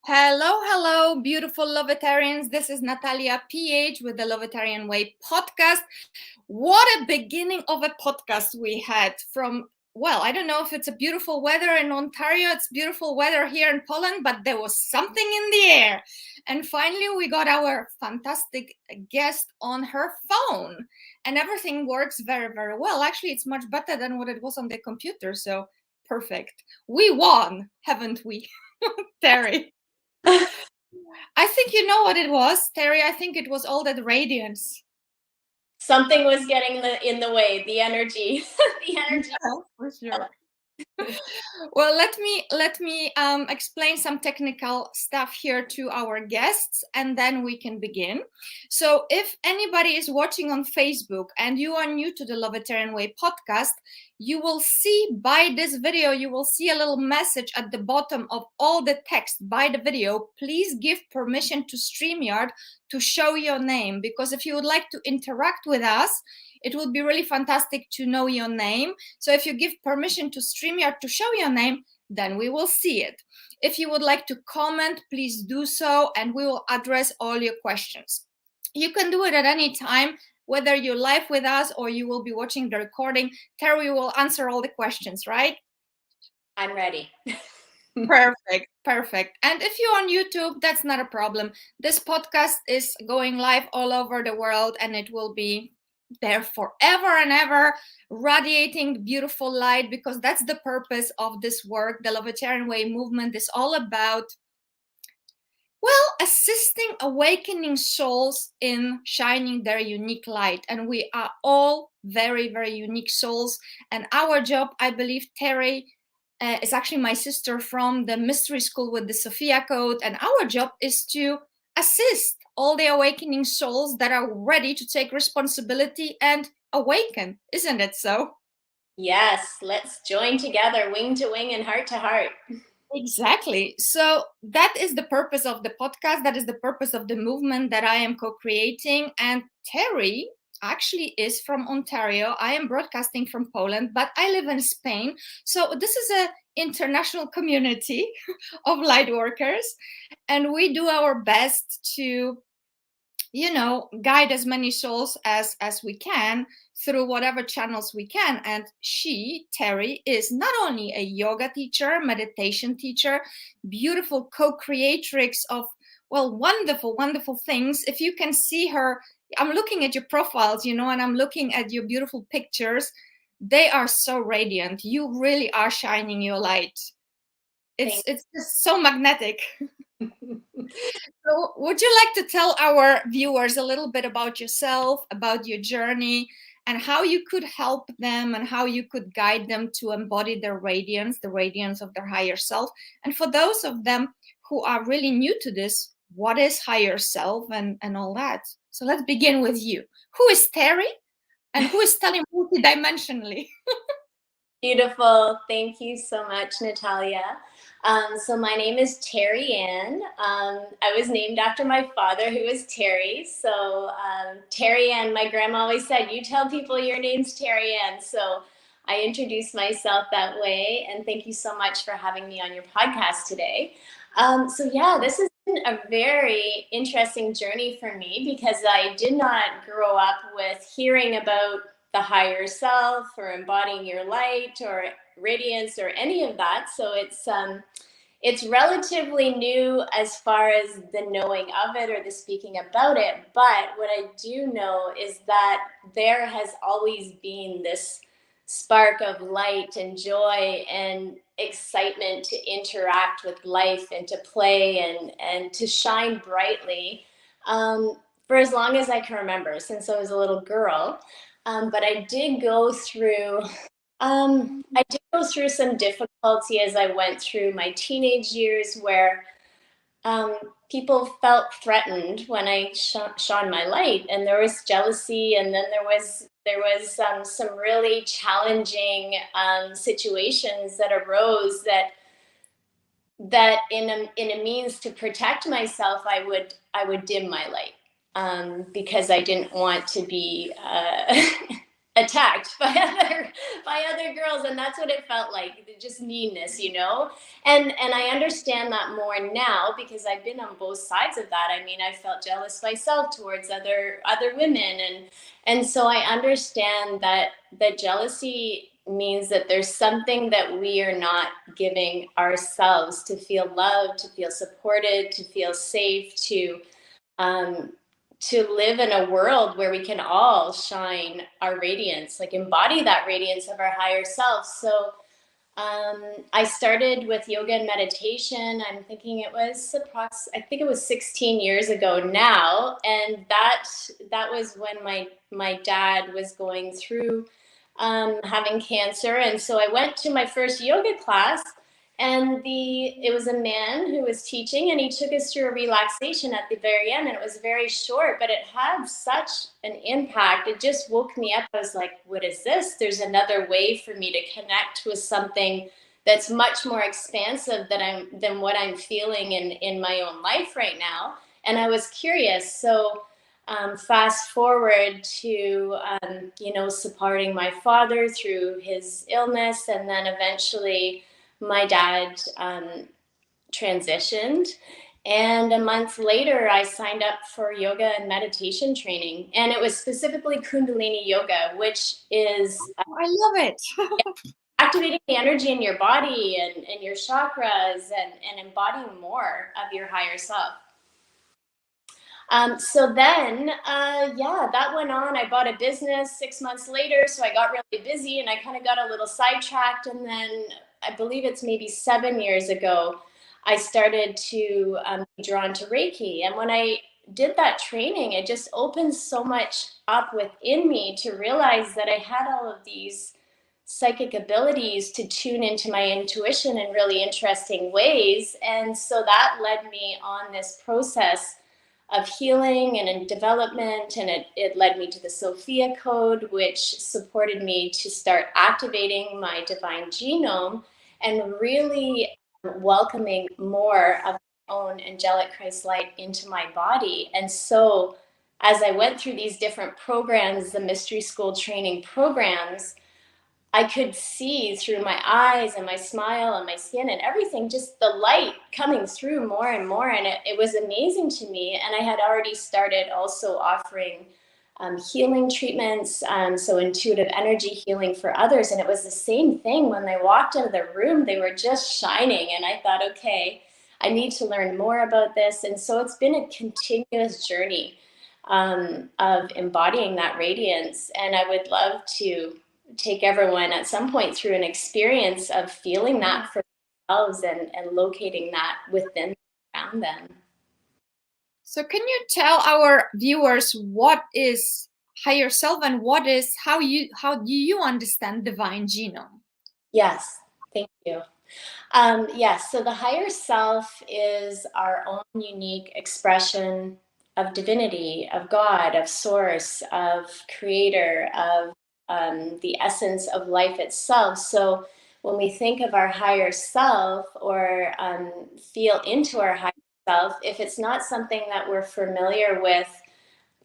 Hello, hello, beautiful Lovetarians. This is NataliaPH with the Lovetarian Way podcast. What a beginning of a podcast we had from, well, I don't know if it's a beautiful weather in Ontario, it's beautiful weather here in Poland, but there was something in the air. And finally, we got our fantastic guest on her phone, and everything works very, very well. Actually, it's much better than what it was on the computer. So perfect. We won, haven't we, Terri? I think you know what it was, Terri. I think it was all that radiance. Something was getting in the way, the energy. The energy. Yeah, for sure. Well, let me explain some technical stuff here to our guests, and then we can begin. So if anybody is watching on Facebook and you are new to the Lovetarian Way podcast, you will see by this video, you will see a little message at the bottom of all the text by the video. Please give permission to StreamYard to show your name, because if you would like to interact with us, it would be really fantastic to know your name. So if you give permission to StreamYard to show your name, then we will see it. If you would like to comment, please do so, and we will address all your questions. You can do it at any time, whether you're live with us or you will be watching the recording. Terri will answer all the questions, right? I'm ready. Perfect, perfect. And if you're on YouTube, that's not a problem. This podcast is going live all over the world, and it will be there forever and ever, radiating beautiful light, because that's the purpose of this work. The Lovetarian Way movement is all about, well, assisting awakening souls in shining their unique light. And we are all very, very unique souls. And our job, I believe, Terri is actually my sister from the mystery school with the Sophia Code. And our job is to assist all the awakening souls that are ready to take responsibility and awaken. Isn't it so? Yes, let's join together, wing to wing and heart to heart. Exactly. So that is the purpose of the podcast. That is the purpose of the movement that I am co-creating. And Terri actually is from Ontario. I am broadcasting from Poland, but I live in Spain. So this is an international community of light workers, and we do our best to, you know, guide as many souls as we can through whatever channels we can. And she, Terri, is not only a yoga teacher, meditation teacher, beautiful co-creatrix of, well, wonderful, wonderful things. If you can see her, I'm looking at your profiles, you know, and I'm looking at your beautiful pictures. They are so radiant. You really are shining your light. It's just so magnetic. So would you like to tell our viewers a little bit about yourself, about your journey, and how you could help them and how you could guide them to embody their radiance, the radiance of their higher self? And for those of them who are really new to this, what is higher self and all that? So let's begin with you. Who is Terri, and who is telling multidimensionally? Beautiful. Thank you so much, Natalia. So my name is Terri Ann. I was named after my father, who was Terry. So Terri Ann, my grandma always said, you tell people your name's Terri Ann. So I introduced myself that way. And thank you so much for having me on your podcast today. So yeah, this has been a very interesting journey for me, because I did not grow up with hearing about the higher self or embodying your light or radiance or any of that. So it's relatively new as far as the knowing of it or the speaking about it. But what I do know is that there has always been this spark of light and joy and excitement to interact with life and to play and to shine brightly for as long as I can remember, since I was a little girl. But I did go through some difficulty as I went through my teenage years, where people felt threatened when I shone my light, and there was jealousy, and then there was some really challenging situations that arose that in a means to protect myself, I would dim my light. Because I didn't want to be attacked by other girls, and that's what it felt like, just meanness, you know. And I understand that more now because I've been on both sides of that. I mean, I felt jealous myself towards other women, and so I understand that jealousy means that there's something that we are not giving ourselves to feel loved, to feel supported, to feel safe, um, to live in a world where we can all shine our radiance, like embody that radiance of our higher self. So I started with yoga and meditation. I'm thinking I think it was 16 years ago now, and that was when my dad was going through having cancer, and so I went to my first yoga class, and it was a man who was teaching, and he took us through a relaxation at the very end, and it was very short, but it had such an impact. It just woke me up. I was like, what is this? There's another way for me to connect with something that's much more expansive than what I'm feeling in my own life right now. And I was curious. So fast forward to supporting my father through his illness, and then eventually my dad transitioned, and a month later I signed up for yoga and meditation training, and it was specifically Kundalini yoga, which is I love it. activating the energy in your body and your chakras, and embodying more of your higher self. So then, that went on. I bought a business 6 months later, so I got really busy and I kind of got a little sidetracked. And then I believe it's maybe 7 years ago, I started to be drawn to Reiki. And when I did that training, it just opened so much up within me to realize that I had all of these psychic abilities to tune into my intuition in really interesting ways. And so that led me on this process of healing and in development, and it led me to the Sophia Code, which supported me to start activating my divine genome and really welcoming more of my own angelic Christ light into my body. And so as I went through these different programs, the mystery school training programs, I could see through my eyes and my smile and my skin and everything, just the light coming through more and more. And it was amazing to me. And I had already started also offering healing treatments, so intuitive energy healing for others. And it was the same thing. When they walked into the room, they were just shining. And I thought, okay, I need to learn more about this. And so it's been a continuous journey of embodying that radiance. And I would love to take everyone at some point through an experience of feeling that for themselves and locating that within around them. So can you tell our viewers what is higher self and how do you understand divine genome? Yes, thank you. Yes, so the higher self is our own unique expression of divinity, of God, of source, of creator, of the essence of life itself. So when we think of our higher self or feel into our higher self, if it's not something that we're familiar with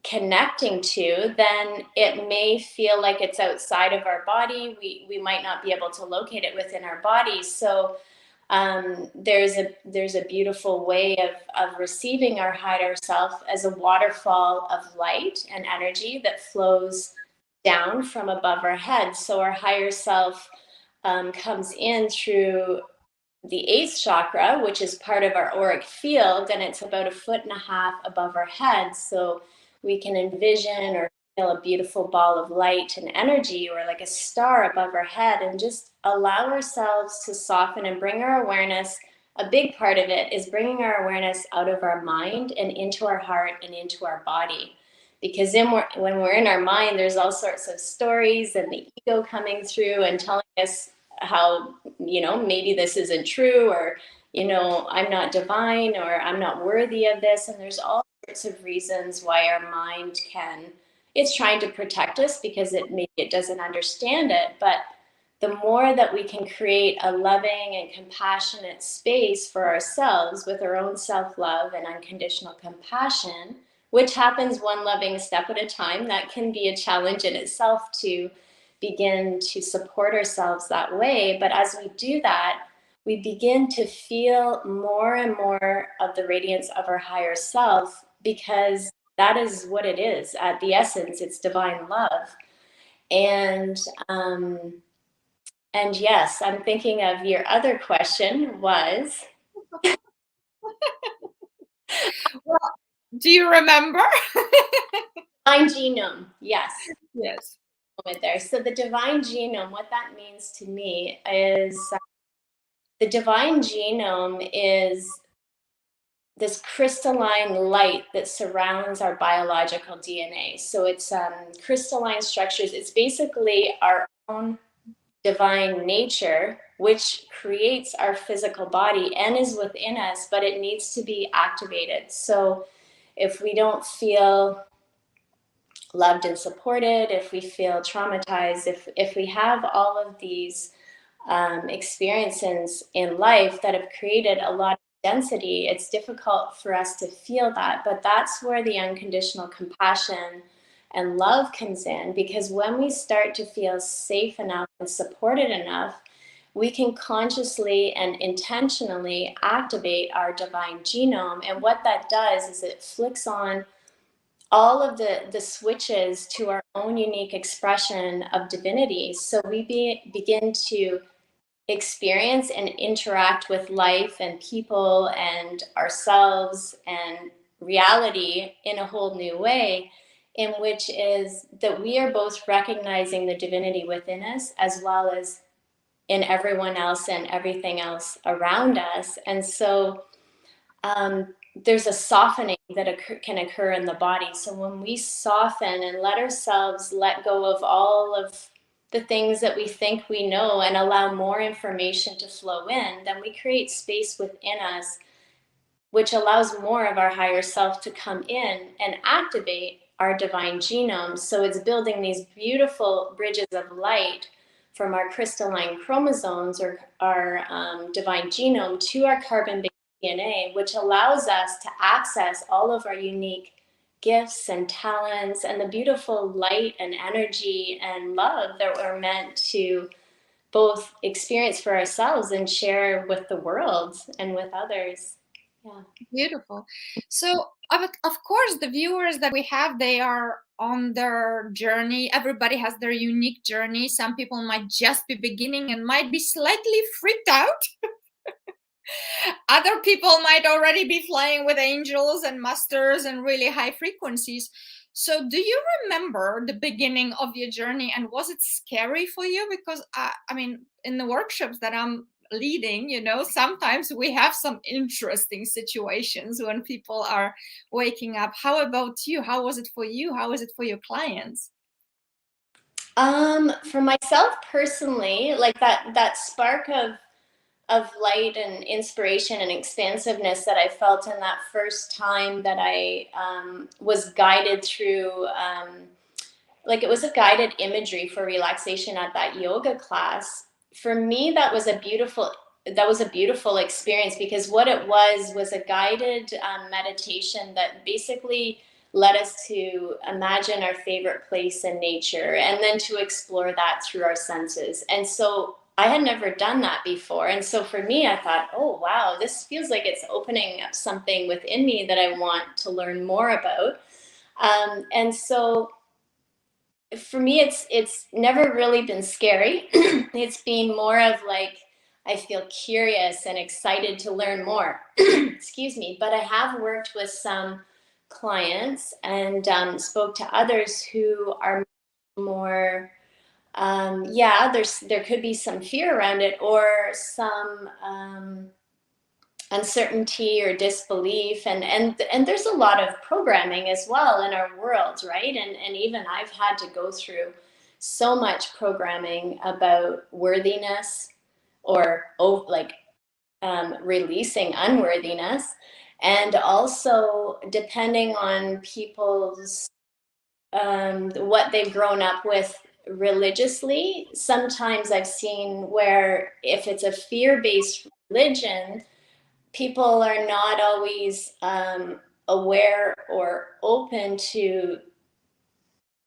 connecting to, then it may feel like it's outside of our body. We might not be able to locate it within our body. So there's a beautiful way of receiving our higher self as a waterfall of light and energy that flows down from above our head. So our higher self comes in through the 8th chakra, which is part of our auric field, and it's about 1.5 feet above our head. So we can envision or feel a beautiful ball of light and energy, or like a star above our head, and just allow ourselves to soften and bring our awareness. A big part of it is bringing our awareness out of our mind and into our heart and into our body. Because then when we're in our mind, there's all sorts of stories and the ego coming through and telling us how, maybe this isn't true, or, I'm not divine, or I'm not worthy of this. And there's all sorts of reasons why our mind it's trying to protect us because maybe it doesn't understand it. But the more that we can create a loving and compassionate space for ourselves with our own self-love and unconditional compassion, which happens one loving step at a time, that can be a challenge in itself to begin to support ourselves that way. But as we do that, we begin to feel more and more of the radiance of our higher self, because that is what it is. At the essence, it's divine love. And yes, I'm thinking of your other question was. Well, do you remember? Divine genome, yes. Yes. There. So the divine genome, what that means to me is the divine genome is this crystalline light that surrounds our biological DNA. So it's crystalline structures. It's basically our own divine nature, which creates our physical body and is within us, but it needs to be activated. So if we don't feel loved and supported, if we feel traumatized, if we have all of these experiences in life that have created a lot of density, it's difficult for us to feel that. But that's where the unconditional compassion and love comes in, because when we start to feel safe enough and supported enough, we can consciously and intentionally activate our divine genome. And what that does is it flicks on all of the switches to our own unique expression of divinity. So we begin to experience and interact with life and people and ourselves and reality in a whole new way, in which is that we are both recognizing the divinity within us as well as in everyone else and everything else around us. And so there's a softening that can occur in the body. So when we soften and let ourselves let go of all of the things that we think we know and allow more information to flow in, then we create space within us, which allows more of our higher self to come in and activate our divine genome. So it's building these beautiful bridges of light from our crystalline chromosomes or our divine genome to our carbon-based DNA, which allows us to access all of our unique gifts and talents and the beautiful light and energy and love that we're meant to both experience for ourselves and share with the world and with others. Yeah. Beautiful. So, of course, the viewers that we have, they are on their journey. Everybody has their unique journey. Some people might just be beginning and might be slightly freaked out. Other people might already be flying with angels and masters and really high frequencies. So do you remember the beginning of your journey, and was it scary for you? Because I mean, in the workshops that I'm leading, you know, sometimes we have some interesting situations when people are waking up. How about you? How was it for you? How is it for your clients? For myself personally, like that spark of light and inspiration and expansiveness that I felt in that first time that I was guided through, like it was a guided imagery for relaxation at that yoga class. For me, that was a beautiful experience, because what it was a guided meditation that basically led us to imagine our favorite place in nature and then to explore that through our senses. And so I had never done that before. And so for me, I thought, oh, wow, this feels like it's opening up something within me that I want to learn more about. And so for me, it's never really been scary. It's been more of like, I feel curious and excited to learn more. Excuse me. But I have worked with some clients and spoke to others who are more, there could be some fear around it, or some uncertainty or disbelief, and there's a lot of programming as well in our world, right? And even I've had to go through so much programming about worthiness, or releasing unworthiness, and also depending on people's what they've grown up with religiously. Sometimes I've seen where if it's a fear-based religion, people are not always aware or open to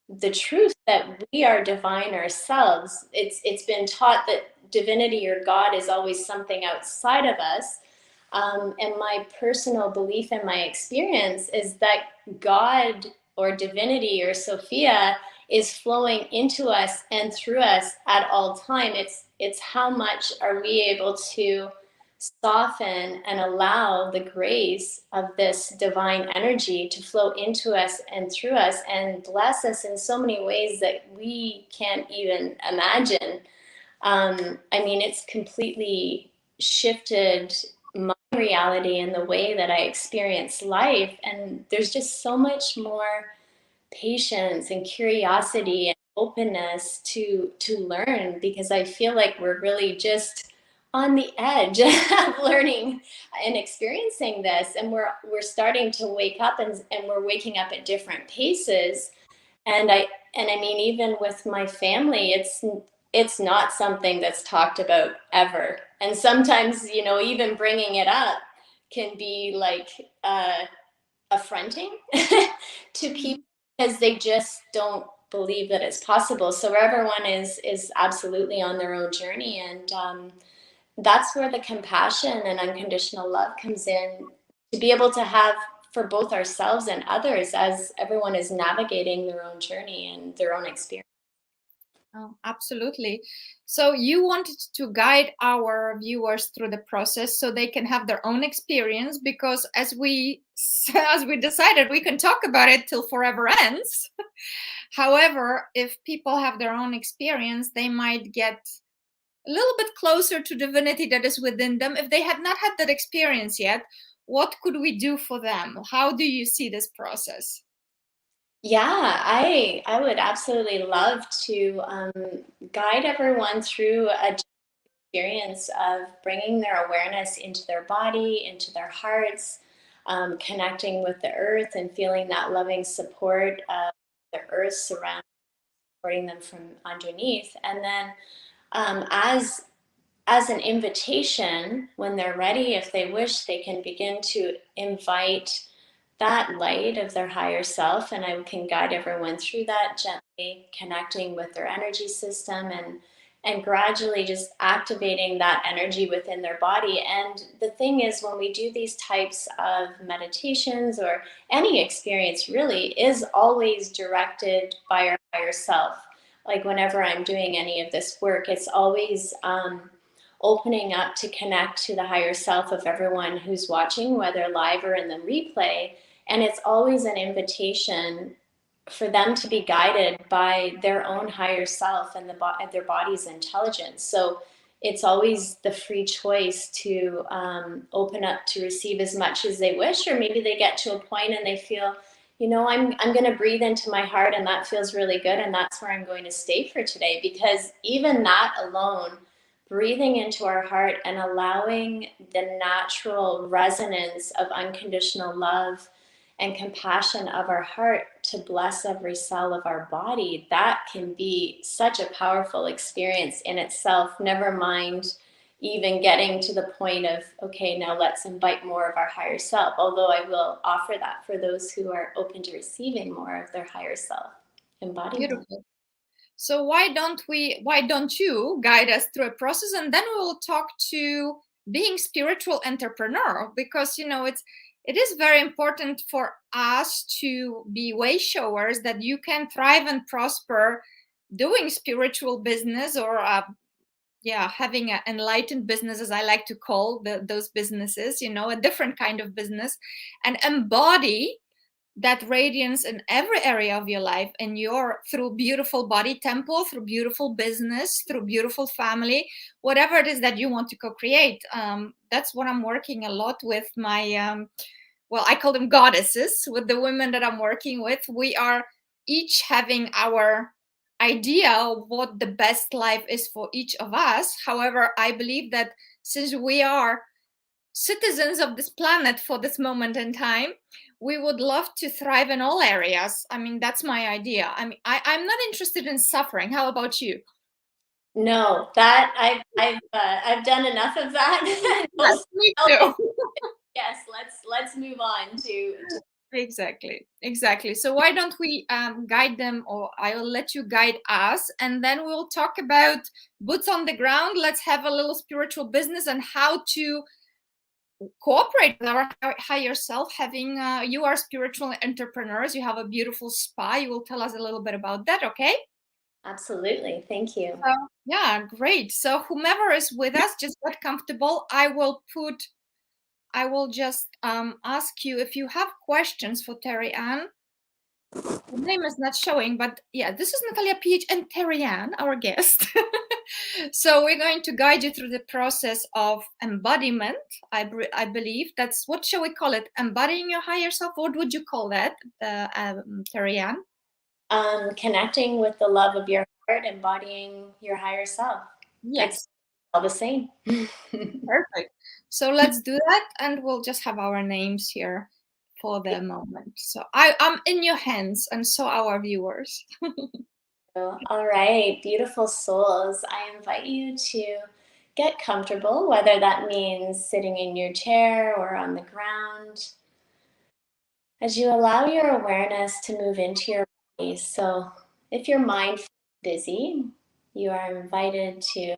the truth that we are divine ourselves. It's been taught that divinity or God is always something outside of us. And my personal belief and my experience is that God or divinity or Sophia is flowing into us and through us at all time. It's how much are we able to soften and allow the grace of this divine energy to flow into us and through us and bless us in so many ways that we can't even imagine. I mean, it's completely shifted my reality and the way that I experience life. And there's just so much more patience and curiosity and openness to learn, because I feel like we're really just on the edge of learning and experiencing this, and we're starting to wake up, and we're waking up at different paces. And I mean, even with my family, it's not something that's talked about ever. And sometimes, you know, even bringing it up can be like affronting to people, because they just don't believe that it's possible. So everyone is absolutely on their own journey, and that's where the compassion and unconditional love comes in, to be able to have for both ourselves and others as everyone is navigating their own journey and their own experience. Oh, absolutely. So you wanted to guide our viewers through the process so they can have their own experience, because as we decided, we can talk about it till forever ends. However, if people have their own experience, they might get a little bit closer to divinity that is within them. If they had not had that experience yet, what could we do for them? How do you see this process? Yeah, I would absolutely love to guide everyone through a experience of bringing their awareness into their body, into their hearts, connecting with the earth and feeling that loving support of the earth surrounding, supporting them from underneath. And then as an invitation, when they're ready, if they wish, they can begin to invite that light of their higher self, and I can guide everyone through that, gently connecting with their energy system, and gradually just activating that energy within their body. And the thing is, when we do these types of meditations, or any experience really, is always directed by our higher self. Like whenever I'm doing any of this work, it's always opening up to connect to the higher self of everyone who's watching, whether live or in the replay. And it's always an invitation for them to be guided by their own higher self and their body's intelligence. So it's always the free choice to open up to receive as much as they wish, or maybe they get to a point and they feel, you know, I'm going to breathe into my heart, and that feels really good, and that's where I'm going to stay for today. Because even that alone, breathing into our heart and allowing the natural resonance of unconditional love and compassion of our heart to bless every cell of our body, that can be such a powerful experience in itself. Never mind even getting to the point of, okay, now let's invite more of our higher self. Although I will offer that for those who are open to receiving more of their higher self embodiment. Beautiful. So why don't you guide us through a process, and then we'll talk to being spiritual entrepreneur, because it is very important for us to be way showers that you can thrive and prosper doing spiritual business, or having an enlightened business, as I like to call those businesses, a different kind of business, and embody that radiance in every area of your life, and through beautiful body temple, through beautiful business, through beautiful family, whatever it is that you want to co-create. That's what I'm working a lot with my I call them goddesses, with the women that I'm working with. We are each having our idea of what the best life is for each of us. However, I believe that since we are citizens of this planet for this moment in time, we would love to thrive in all areas. I mean, that's my idea. I mean, I'm not interested in suffering. How about you? No, that I've done enough of that. Yes, me too. Yes, let's move on to Exactly. So why don't we guide them, or I'll let you guide us, and then we'll talk about boots on the ground. Let's have a little spiritual business and how to cooperate with our higher self. Having you are spiritual entrepreneurs, you have a beautiful spa. You will tell us a little bit about that, okay? Absolutely. Thank you. Yeah, great. So whomever is with us, just get comfortable. I will just ask you if you have questions for Terri Ann. The name is not showing, but yeah, this is NataliaPH and Terri Ann, our guest. So we're going to guide you through the process of embodiment. I believe that's, what shall we call it? Embodying your higher self. What would you call that, Terri Ann? Connecting with the love of your heart, embodying your higher self. Yes. It's all the same. Perfect. So let's do that, and we'll just have our names here for the moment. So I'm in your hands, and so our viewers. All right, beautiful souls. I invite you to get comfortable, whether that means sitting in your chair or on the ground, as you allow your awareness to move into your body. So if your mind feels busy, you are invited to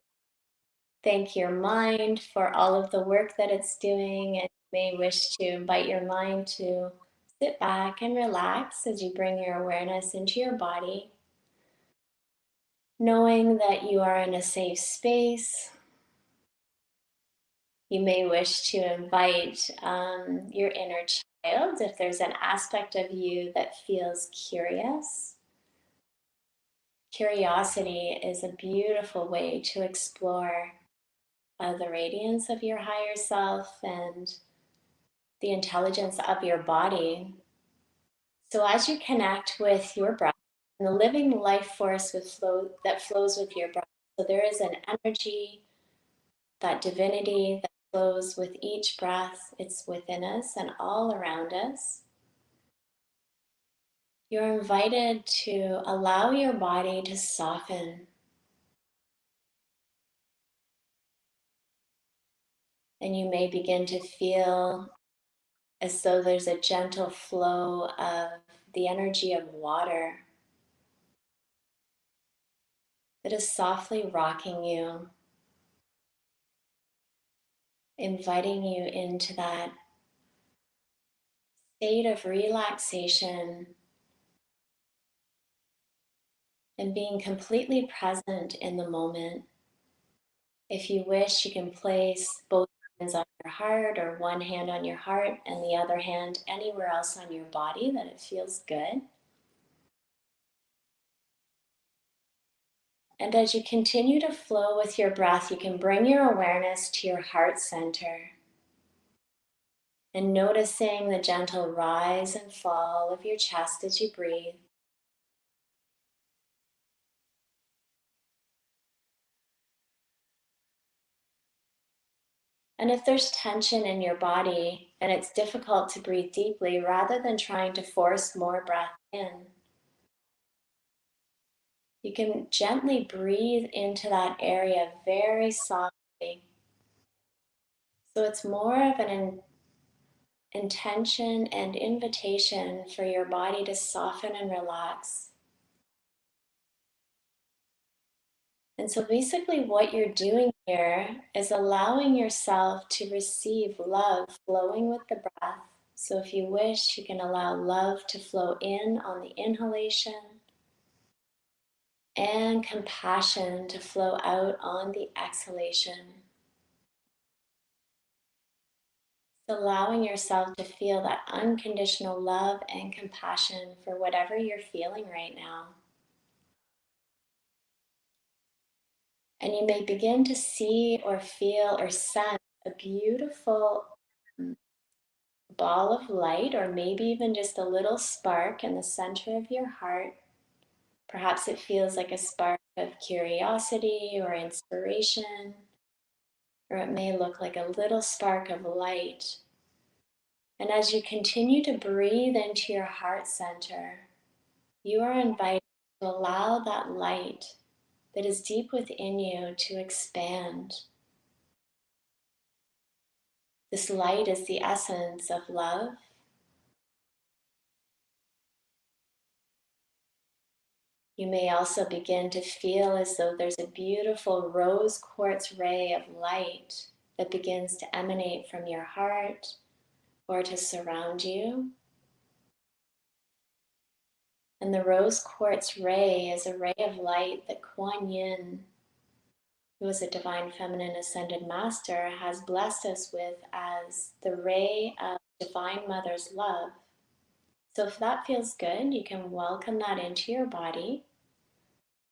thank your mind for all of the work that it's doing, and you may wish to invite your mind to sit back and relax as you bring your awareness into your body, knowing that you are in a safe space. You may wish to invite your inner child if there's an aspect of you that feels curious. Curiosity is a beautiful way to explore the radiance of your higher self and the intelligence of your body. So as you connect with your breath and the living life force that flows with your breath, so there is an energy, that divinity that flows with each breath. It's within us and all around us. You're invited to allow your body to soften. And you may begin to feel as though there's a gentle flow of the energy of water that is softly rocking you, inviting you into that state of relaxation and being completely present in the moment. If you wish, you can place both hands on your heart, or one hand on your heart and the other hand anywhere else on your body that it feels good. And as you continue to flow with your breath, you can bring your awareness to your heart center and noticing the gentle rise and fall of your chest as you breathe. And if there's tension in your body and it's difficult to breathe deeply, rather than trying to force more breath in, you can gently breathe into that area very softly. So it's more of an intention and invitation for your body to soften and relax. And so basically what you're doing here is allowing yourself to receive love flowing with the breath. So if you wish, you can allow love to flow in on the inhalation and compassion to flow out on the exhalation. Allowing yourself to feel that unconditional love and compassion for whatever you're feeling right now. And you may begin to see or feel or sense a beautiful ball of light, or maybe even just a little spark in the center of your heart. Perhaps it feels like a spark of curiosity or inspiration, or it may look like a little spark of light. And as you continue to breathe into your heart center, you are invited to allow that light that is deep within you to expand. This light is the essence of love, You may also begin to feel as though there's a beautiful rose quartz ray of light that begins to emanate from your heart or to surround you. And the rose quartz ray is a ray of light that Kuan Yin, who is a divine feminine ascended master, has blessed us with as the ray of Divine Mother's love. So if that feels good, you can welcome that into your body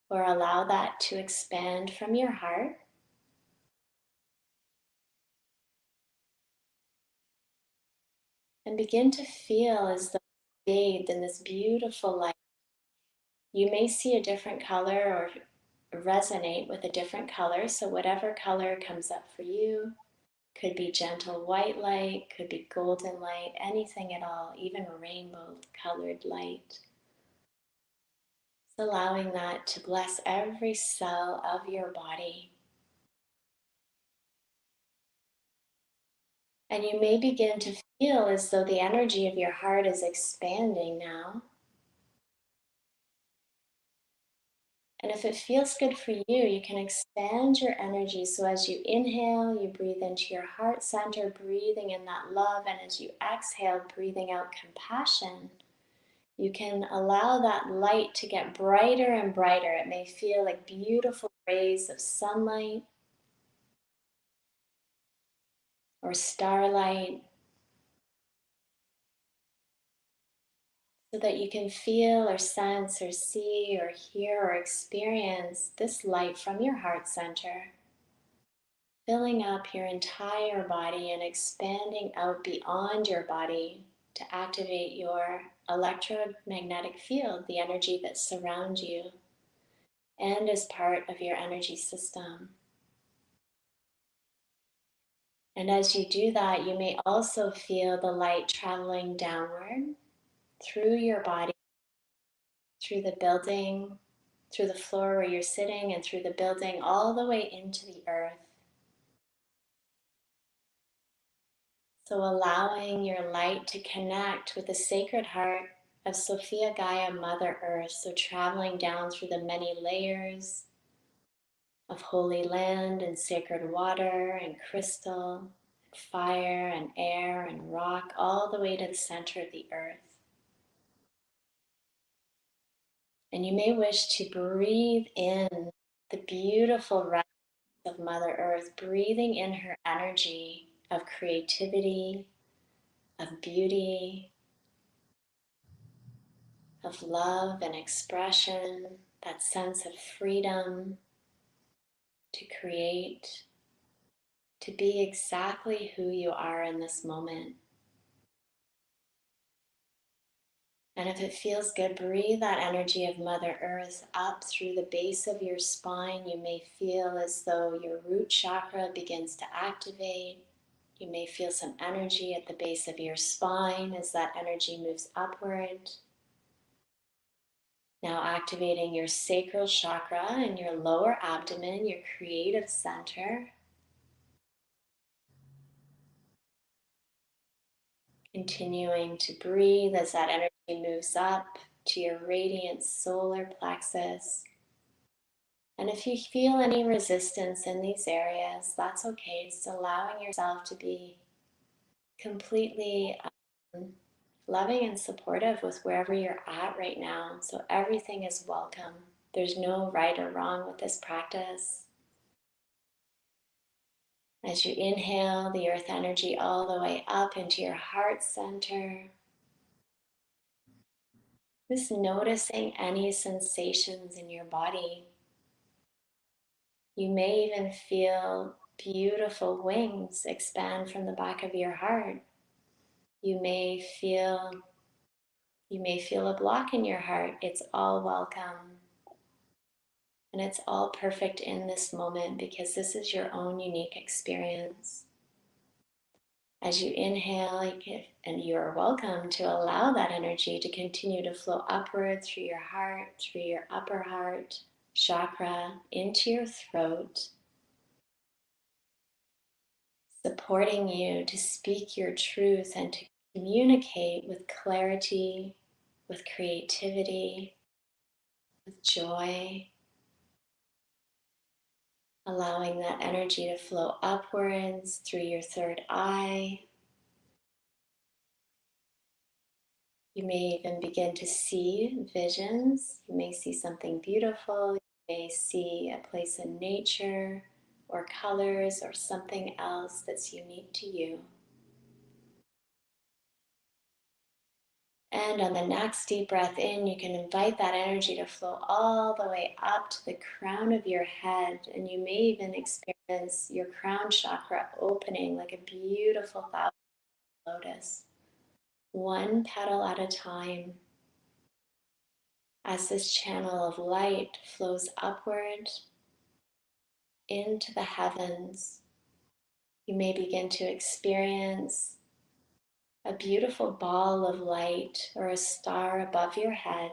or allow that to expand from your heart. And begin to feel as though bathed in this beautiful light. You may see a different color or resonate with a different color. So whatever color comes up for you, could be gentle white light, could be golden light, anything at all, even rainbow colored light. It's allowing that to bless every cell of your body. And you may begin to feel as though the energy of your heart is expanding now. And if it feels good for you, you can expand your energy. So as you inhale, you breathe into your heart center, breathing in that love. And as you exhale, breathing out compassion, you can allow that light to get brighter and brighter. It may feel like beautiful rays of sunlight or starlight, so that you can feel or sense or see or hear or experience this light from your heart center, filling up your entire body and expanding out beyond your body to activate your electromagnetic field, the energy that surrounds you and is part of your energy system. And as you do that, you may also feel the light traveling downward through your body, through the building, through the floor where you're sitting, and through the building all the way into the earth. So allowing your light to connect with the sacred heart of Sophia Gaia, Mother Earth. So traveling down through the many layers of holy land and sacred water and crystal, fire and air and rock, all the way to the center of the earth. And you may wish to breathe in the beautiful rest of Mother Earth, breathing in her energy of creativity, of beauty, of love and expression, that sense of freedom to create, to be exactly who you are in this moment. And if it feels good, breathe that energy of Mother Earth up through the base of your spine. You may feel as though your root chakra begins to activate. You may feel some energy at the base of your spine as that energy moves upward. Now activating your sacral chakra and your lower abdomen, your creative center. Continuing to breathe as that energy moves up to your radiant solar plexus. And if you feel any resistance in these areas, that's okay. Just allowing yourself to be completely loving and supportive with wherever you're at right now. So everything is welcome. There's no right or wrong with this practice. As you inhale the earth energy all the way up into your heart center, just noticing any sensations in your body. You may even feel beautiful wings expand from the back of your heart. You may feel a block in your heart. It's all welcome. And it's all perfect in this moment because this is your own unique experience. As you inhale, and you are welcome to allow that energy to continue to flow upward through your heart, through your upper heart chakra, into your throat, supporting you to speak your truth and to communicate with clarity, with creativity, with joy, allowing that energy to flow upwards through your third eye. You may even begin to see visions. You may see something beautiful. You may see a place in nature or colors or something else that's unique to you. And on the next deep breath in, you can invite that energy to flow all the way up to the crown of your head. And you may even experience your crown chakra opening like a beautiful thousand lotus, one petal at a time. As this channel of light flows upward into the heavens, you may begin to experience a beautiful ball of light or a star above your head,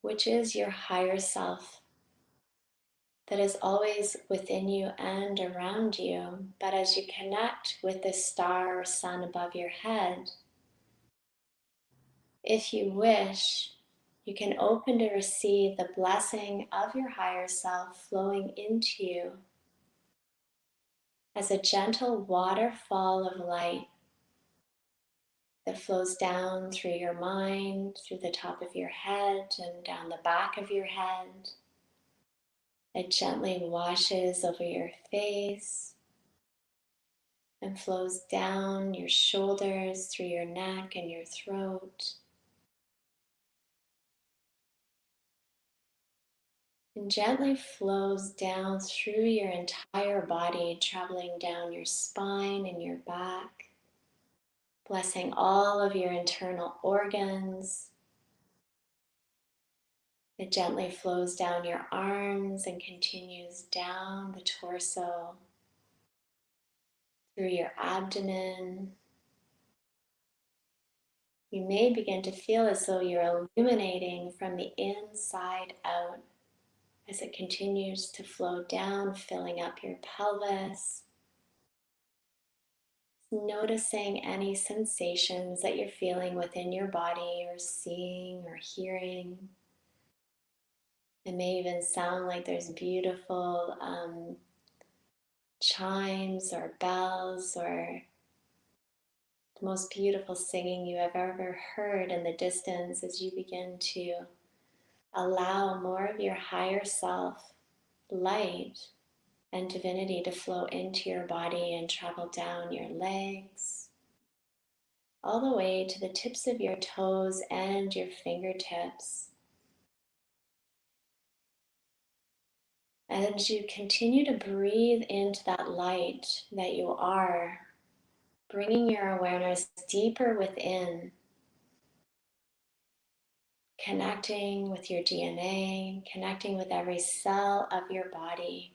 which is your higher self that is always within you and around you. But as you connect with this star or sun above your head, if you wish, you can open to receive the blessing of your higher self flowing into you as a gentle waterfall of light that flows down through your mind, through the top of your head, and down the back of your head. It gently washes over your face and flows down your shoulders, through your neck and your throat, and gently flows down through your entire body, traveling down your spine and your back, blessing all of your internal organs. It gently flows down your arms and continues down the torso, through your abdomen. You may begin to feel as though you're illuminating from the inside out as it continues to flow down, filling up your pelvis. Noticing any sensations that you're feeling within your body or seeing or hearing. It may even sound like there's beautiful chimes or bells or the most beautiful singing you have ever heard in the distance as you begin to allow more of your higher self, light, and divinity to flow into your body and travel down your legs, all the way to the tips of your toes and your fingertips. As you continue to breathe into that light that you are, bringing your awareness deeper within, connecting with your DNA, connecting with every cell of your body.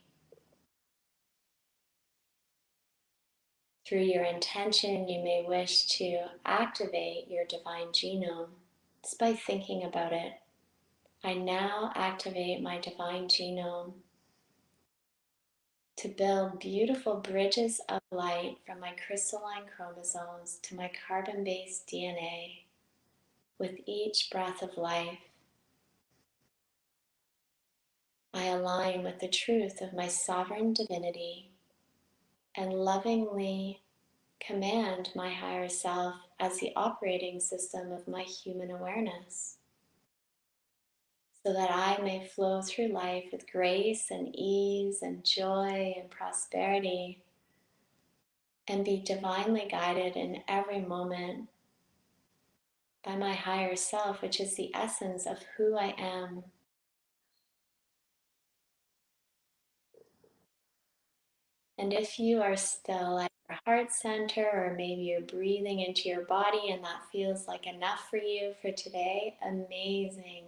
Through your intention, you may wish to activate your divine genome just by thinking about it. I now activate my divine genome to build beautiful bridges of light from my crystalline chromosomes to my carbon-based DNA with each breath of life. I align with the truth of my sovereign divinity and lovingly command my higher self as the operating system of my human awareness, so that I may flow through life with grace and ease and joy and prosperity and be divinely guided in every moment by my higher self, which is the essence of who I am. And if you are still at your heart center, or maybe you're breathing into your body and that feels like enough for you for today, amazing.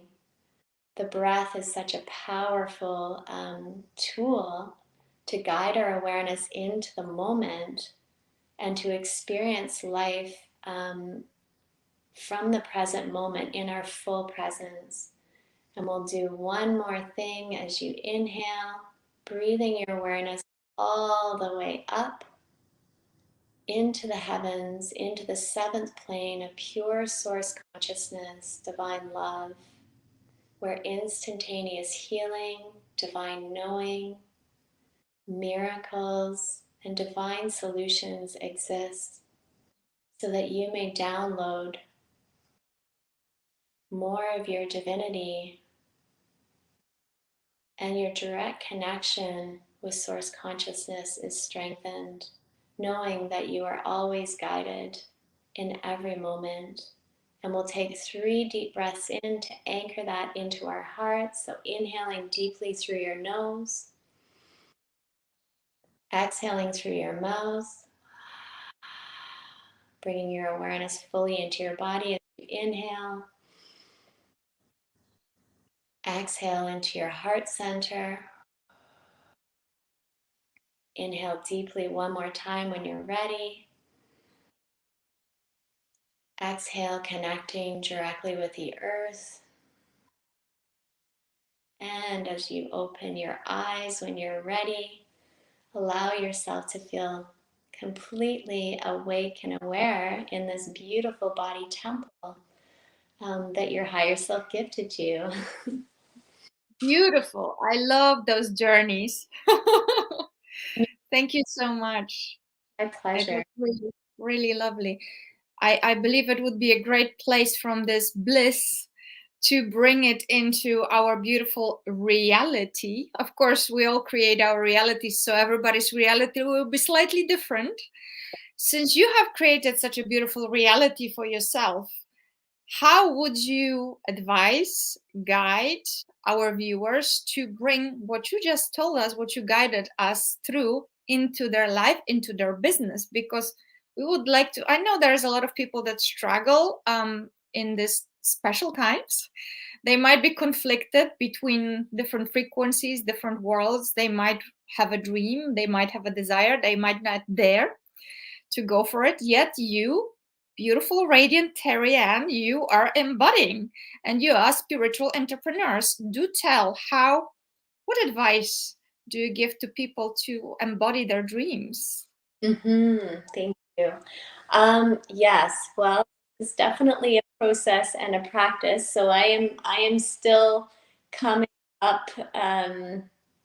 The breath is such a powerful tool to guide our awareness into the moment and to experience life from the present moment in our full presence. And we'll do one more thing as you inhale, breathing your awareness all the way up into the heavens, into the seventh plane of pure source consciousness, divine love, where instantaneous healing, divine knowing, miracles, and divine solutions exist, so that you may download more of your divinity, and your direct connection with source consciousness is strengthened, knowing that you are always guided in every moment. And we'll take 3 deep breaths in to anchor that into our hearts. So inhaling deeply through your nose, exhaling through your mouth, bringing your awareness fully into your body as you inhale. Exhale into your heart center. Inhale deeply one more time when you're ready. Exhale, connecting directly with the earth. And as you open your eyes when you're ready, allow yourself to feel completely awake and aware in this beautiful body temple that your higher self gifted you. Beautiful. I love those journeys. Thank you so much. My It was pleasure. really, really lovely. I believe it would be a great place from this bliss to bring it into our beautiful reality. Of course, we all create our realities, so everybody's reality will be slightly different. Since you have created such a beautiful reality for yourself, how would you advise, guide our viewers to bring what you just told us, what you guided us through, into their life, into their business? Because we would like to, I know there's a lot of people that struggle in this special times. They might be conflicted between different frequencies, different worlds. They might have a dream, they might have a desire, they might not dare to go for it. Yet you, beautiful, radiant Terri Ann, you are embodying, and you are spiritual entrepreneurs. Do tell how, what advice do you give to people to embody their dreams? Thank you. Yes, well, it's definitely a process and a practice. So I am still coming up,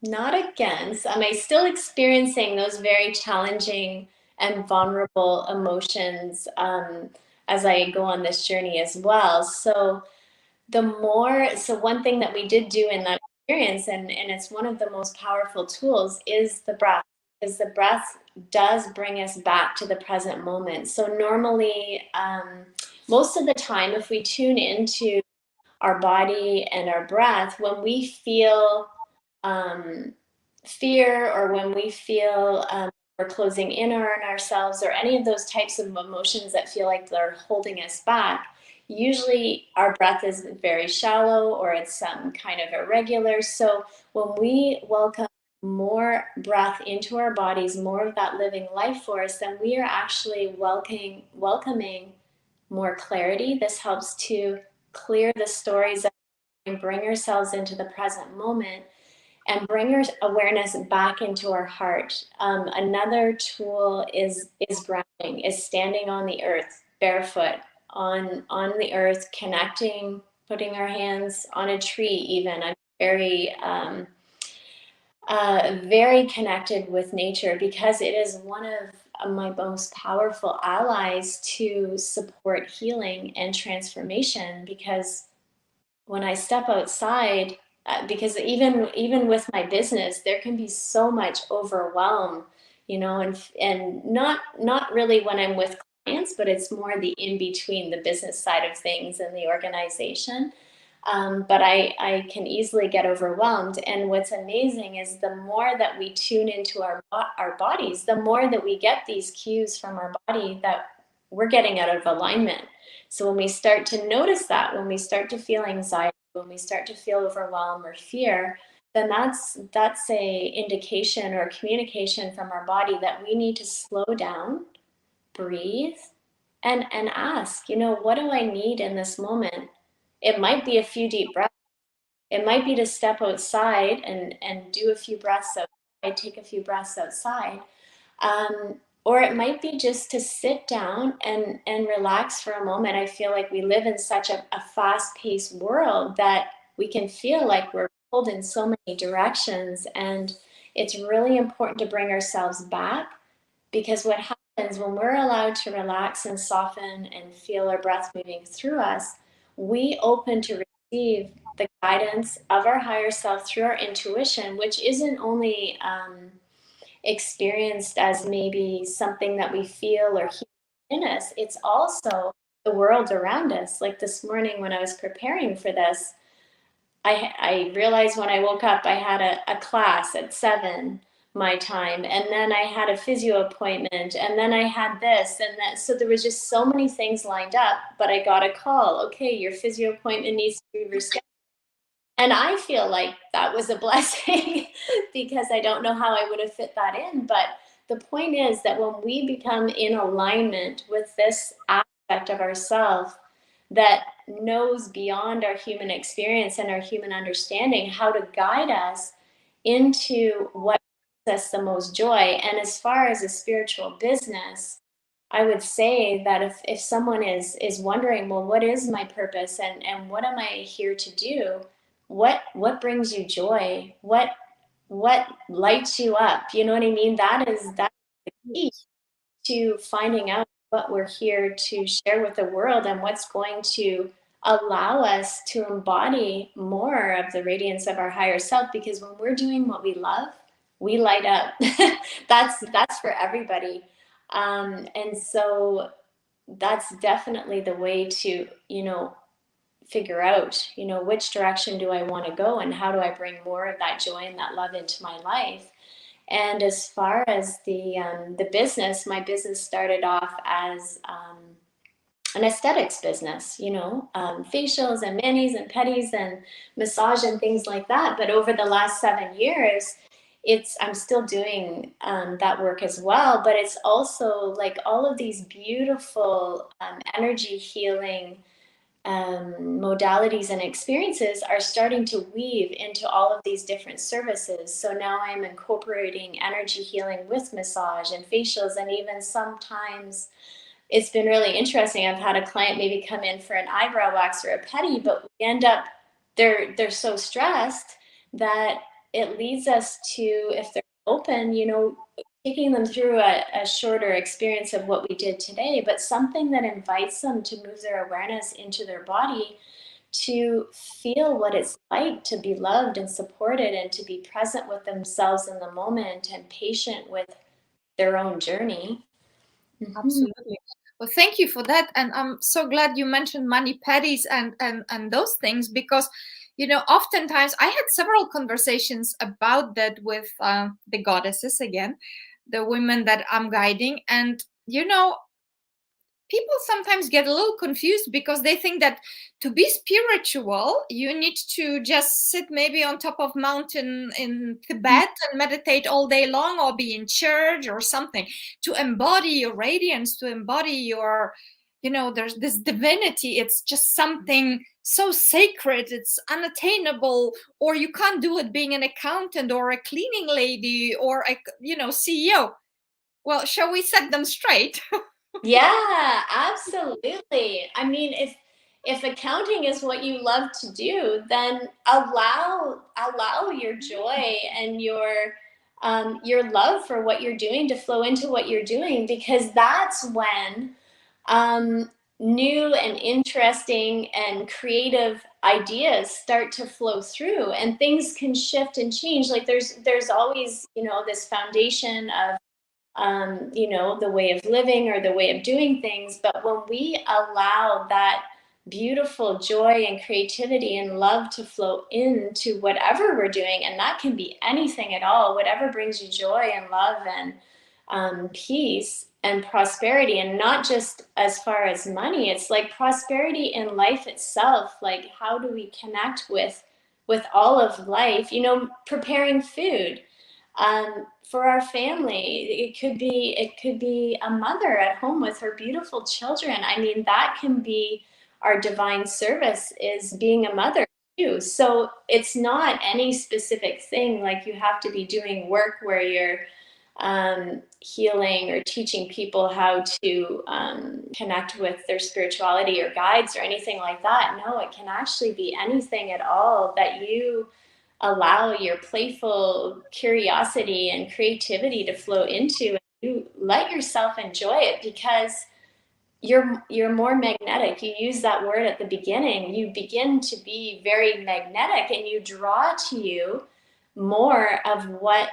not against, am I still experiencing those very challenging and vulnerable emotions as I go on this journey as well. So one thing that we did do in that experience, and it's one of the most powerful tools, is the breath. Because the breath does bring us back to the present moment. So normally, most of the time, if we tune into our body and our breath, when we feel fear, or when we feel we're closing in on ourselves, or any of those types of emotions that feel like they're holding us back, usually our breath is very shallow, or it's kind of irregular. So when we welcome more breath into our bodies, more of that living life force, then we are actually welcoming more clarity. This helps to clear the stories and bring ourselves into the present moment, and bring our awareness back into our heart. Another tool is grounding, is standing on the earth, barefoot on the earth, connecting, putting our hands on a tree. Even I'm very connected with nature, because it is one of my most powerful allies to support healing and transformation. Because when I step outside, because even with my business, there can be so much overwhelm, and not really when I'm with clients, but it's more the in between, the business side of things and the organization. But I can easily get overwhelmed. And what's amazing is the more that we tune into our bodies, the more that we get these cues from our body that we're getting out of alignment. So when we start to notice that, when we start to feel anxiety, when we start to feel overwhelm or fear, then that's a indication or communication from our body that we need to slow down, breathe, and ask, what do I need in this moment? It might be a few deep breaths. It might be to step outside and do a few breaths outside, take a few breaths outside. Or it might be just to sit down and relax for a moment. I feel like we live in such a fast-paced world that we can feel like we're pulled in so many directions. And it's really important to bring ourselves back, because what happens when we're allowed to relax and soften and feel our breath moving through us, we open to receive the guidance of our higher self through our intuition, which isn't only experienced as maybe something that we feel or hear in us, it's also the world around us. Like this morning when I was preparing for this, I realized when I woke up, I had a class at 7 my time, and then I had a physio appointment, and then I had this and that. So there was just so many things lined up, but I got a call. Okay, your physio appointment needs to be rescheduled. And I feel like that was a blessing because I don't know how I would have fit that in. But the point is that when we become in alignment with this aspect of ourselves that knows beyond our human experience and our human understanding how to guide us into what brings us the most joy. And as far as a spiritual business, I would say that if someone is wondering, well, what is my purpose and what am I here to do? What brings you joy? What lights you up? You know what I mean? That's the key to finding out what we're here to share with the world and what's going to allow us to embody more of the radiance of our higher self. Because when we're doing what we love, we light up. That's for everybody. And so that's definitely the way to, figure out, which direction do I want to go and how do I bring more of that joy and that love into my life. And as far as the business, my business started off as an aesthetics business, facials and manis and pedis and massage and things like that. But over the last 7 years, I'm still doing that work as well. But it's also like all of these beautiful energy healing modalities and experiences are starting to weave into all of these different services. So now I'm incorporating energy healing with massage and facials, and even sometimes it's been really interesting. I've had a client maybe come in for an eyebrow wax or a pedi, but we end up they're so stressed that it leads us to, if they're open, taking them through a shorter experience of what we did today, but something that invites them to move their awareness into their body to feel what it's like to be loved and supported and to be present with themselves in the moment and patient with their own journey. Absolutely. Well, thank you for that, and I'm so glad you mentioned mani pedis and those things, because oftentimes I had several conversations about that with the goddesses, again, the women that I'm guiding, and people sometimes get a little confused because they think that to be spiritual you need to just sit maybe on top of mountain in Tibet and meditate all day long, or be in church or something. To embody your radiance, to embody your there's this divinity, it's just something so sacred, it's unattainable, or you can't do it being an accountant or a cleaning lady or a CEO. Well, shall we set them straight? Yeah, absolutely. I mean, if accounting is what you love to do, then allow your joy and your love for what you're doing to flow into what you're doing, because that's when new and interesting and creative ideas start to flow through, and things can shift and change. Like there's always this foundation of the way of living or the way of doing things. But when we allow that beautiful joy and creativity and love to flow into whatever we're doing, and that can be anything at all, whatever brings you joy and love and peace and prosperity, and not just as far as money, it's like prosperity in life itself. Like, how do we connect with all of life? Preparing food for our family. It could be a mother at home with her beautiful children. I mean, that can be our divine service, is being a mother too. So it's not any specific thing, like you have to be doing work where you're healing or teaching people how to connect with their spirituality or guides or anything like that. No, it can actually be anything at all that you allow your playful curiosity and creativity to flow into, and you let yourself enjoy it, because you're more magnetic. You use that word at the beginning. You begin to be very magnetic, and you draw to you more of what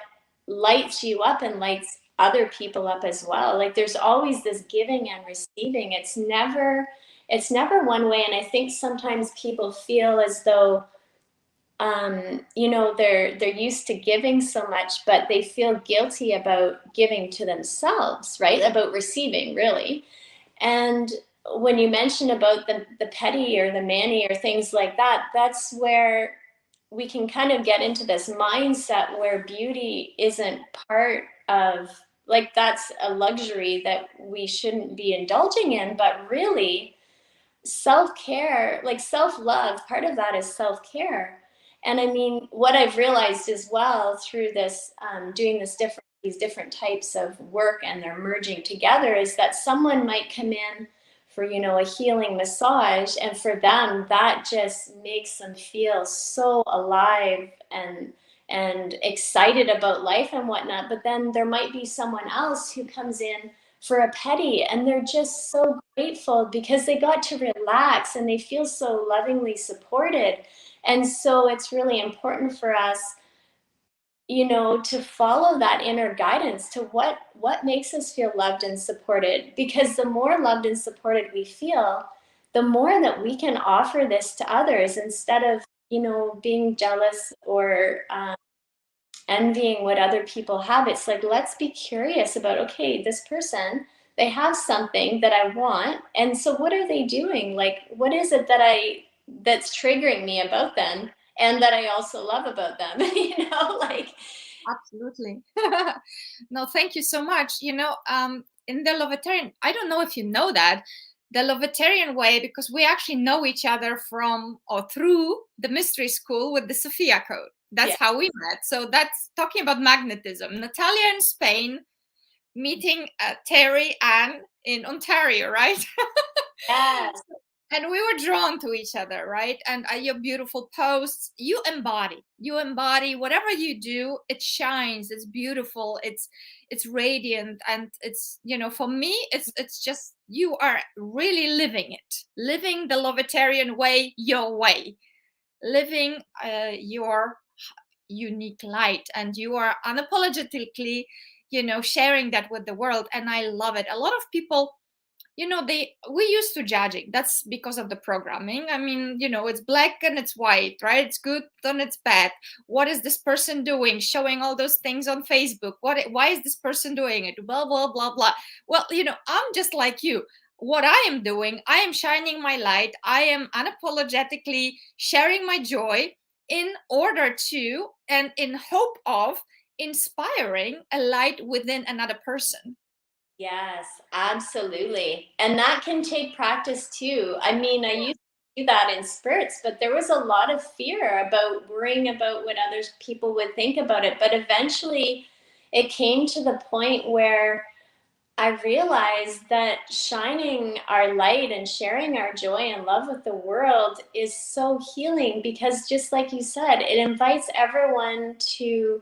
lights you up and lights other people up as well. Like there's always this giving and receiving. It's never one way. And I think sometimes people feel as though they're used to giving so much, but they feel guilty about giving to themselves, right? About receiving, really. And when you mention about the petty or the manny or things like that, that's where we can kind of get into this mindset where beauty isn't part of, like, that's a luxury that we shouldn't be indulging in, but really self-care, like self-love, part of that is self-care. And I mean, what I've realized as well through this, doing these different types of work, and they're merging together, is that someone might come in for, a healing massage, and for them that just makes them feel so alive and excited about life and whatnot. But then there might be someone else who comes in for a petty, and they're just so grateful because they got to relax and they feel so lovingly supported. And so it's really important for us, to follow that inner guidance to what makes us feel loved and supported, because the more loved and supported we feel, the more that we can offer this to others, instead of being jealous or envying what other people have. It's like, let's be curious about, okay, this person, they have something that I want, and so what are they doing? Like, what is it that's triggering me about them, and that I also love about them? Like. Absolutely. No, thank you so much. In the Lovetarian, I don't know if you know that, the Lovetarian way, because we actually know each other from or through the mystery school with the Sophia code. That's how we met. So that's talking about magnetism. Natalia in Spain meeting Terri Ann in Ontario, right? Yes. And we were drawn to each other, right? And your beautiful posts, you embody whatever you do. It shines, it's beautiful, it's radiant, and it's, for me, it's just, you are really living the Lovetarian way, your way, living your unique light, and you are unapologetically, sharing that with the world. And I love it. A lot of people, we used to judging. That's because of the programming. I mean, it's black and it's white, right? It's good and it's bad. What is this person doing, showing all those things on Facebook? Why is this person doing it? Blah blah blah blah. Well, I'm just like you. What I am doing, I am shining my light. I am unapologetically sharing my joy, in order to, and in hope of, inspiring a light within another person. Yes, absolutely. And that can take practice too. I mean, I used to do that in spurts, but there was a lot of fear about worrying about what other people would think about it. But eventually it came to the point where I realized that shining our light and sharing our joy and love with the world is so healing, because just like you said, it invites everyone to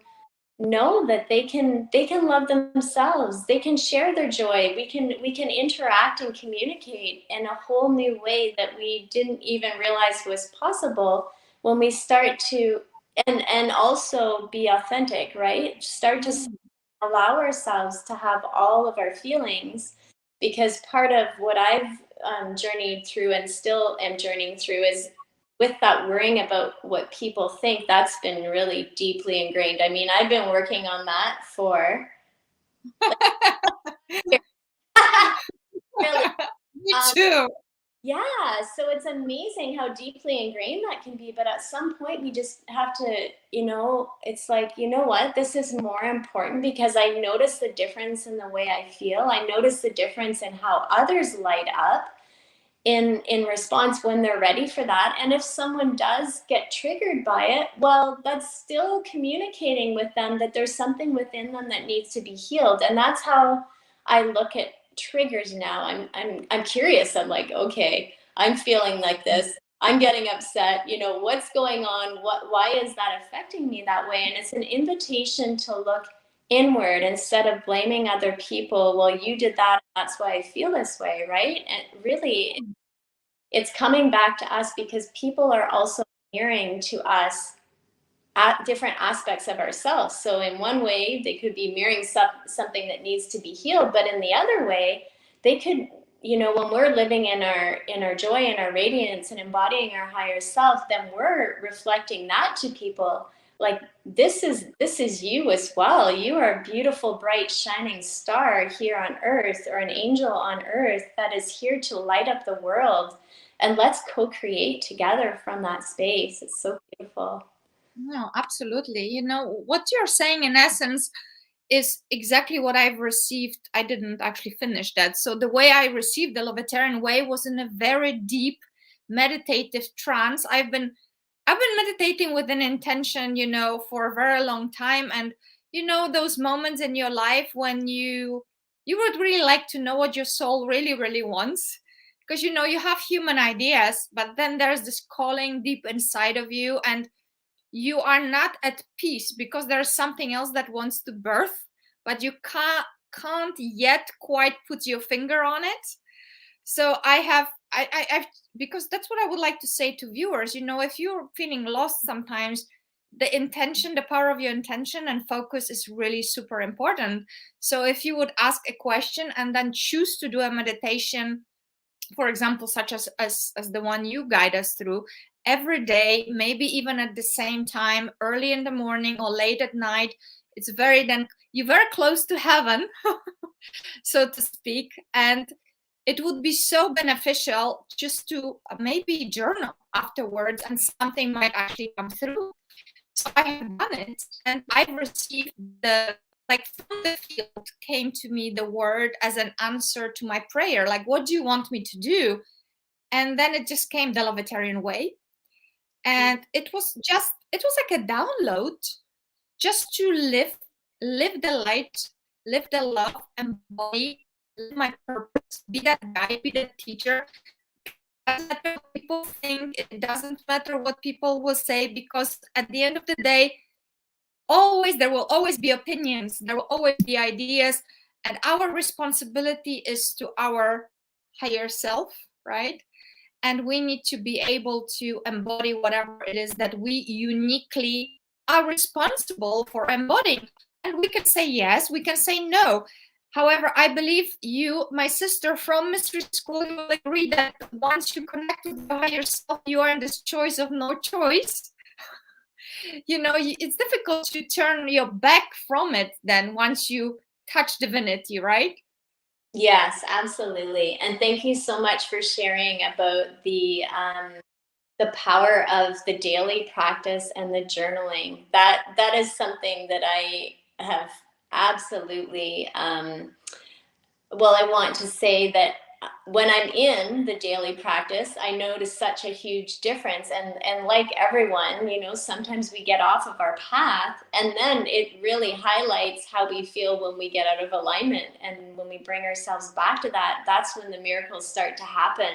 know that they can love themselves, they can share their joy, we can interact and communicate in a whole new way that we didn't even realize was possible, when we start to, and also be authentic, right? Start to allow ourselves to have all of our feelings, because part of what I've journeyed through and still am journeying through is, with that worrying about what people think, that's been really deeply ingrained. I mean, I've been working on that for really. Me too. Yeah, so it's amazing how deeply ingrained that can be. But at some point, we just have to, it's like, you know what, this is more important, because I notice the difference in the way I feel. I notice the difference in how others light up. in response when they're ready for that. And if someone does get triggered by it, well, that's still communicating with them that there's something within them that needs to be healed. And that's how I look at triggers now. I'm curious. I'm like, okay, I'm feeling like this. I'm getting upset. You know, what's going on? Why is that affecting me that way? And it's an invitation to look inward instead of blaming other people. Well, you did that, that's why I feel this way, right? And really, it's coming back to us because people are also mirroring to us at different aspects of ourselves. So in one way, they could be mirroring something that needs to be healed, but in the other way, they could, you know, when we're living in our joy and our radiance and embodying our higher self, then we're reflecting that to people. Like, this is you as well. You are a beautiful, bright, shining star here on earth, or an angel on earth that is here to light up the world. And let's co-create together from that space. It's so beautiful. No, absolutely. You know, what you're saying in essence is exactly what I've received. I didn't actually finish that. So the way I received the Lovetarian way was in a very deep meditative trance. I've been meditating with an intention, you know, for a very long time. And you know, those moments in your life when you would really like to know what your soul really, really wants. Because you know, you have human ideas, but then there's this calling deep inside of you, and you are not at peace because there's something else that wants to birth, but you can't yet quite put your finger on it. So I've because that's what I would like to say to viewers. You know, if you're feeling lost sometimes, the intention, the power of your intention and focus is really super important. So if you would ask a question and then choose to do a meditation, for example, such as the one you guide us through every day, maybe even at the same time, early in the morning or late at night, it's then you're very close to heaven, so to speak. And it would be so beneficial just to maybe journal afterwards, and something might actually come through. So I have done it, and I've received like from the field came to me the word as an answer to my prayer. Like, what do you want me to do? And then it just came the Lovetarian way. And it was like a download, just to live the light, live the love, embody, live my purpose, be that guide, be that teacher. It doesn't matter what people think, it doesn't matter what people will say, because at the end of the day, there will always be opinions, there will always be ideas, and our responsibility is to our higher self, right? And we need to be able to embody whatever it is that we uniquely are responsible for embodying. And we can say yes, we can say no. However, I believe you, my sister from mystery school, you will agree that once you connect with the higher self, you are in this choice of no choice. You know, it's difficult to turn your back from it then once you touch divinity, right? Yes, absolutely. And thank you so much for sharing about the power of the daily practice and the journaling. That is something that I have absolutely well, I want to say that when I'm in the daily practice, I notice such a huge difference. And like everyone, you know, sometimes we get off of our path, and then it really highlights how we feel when we get out of alignment. And when we bring ourselves back to that, that's when the miracles start to happen.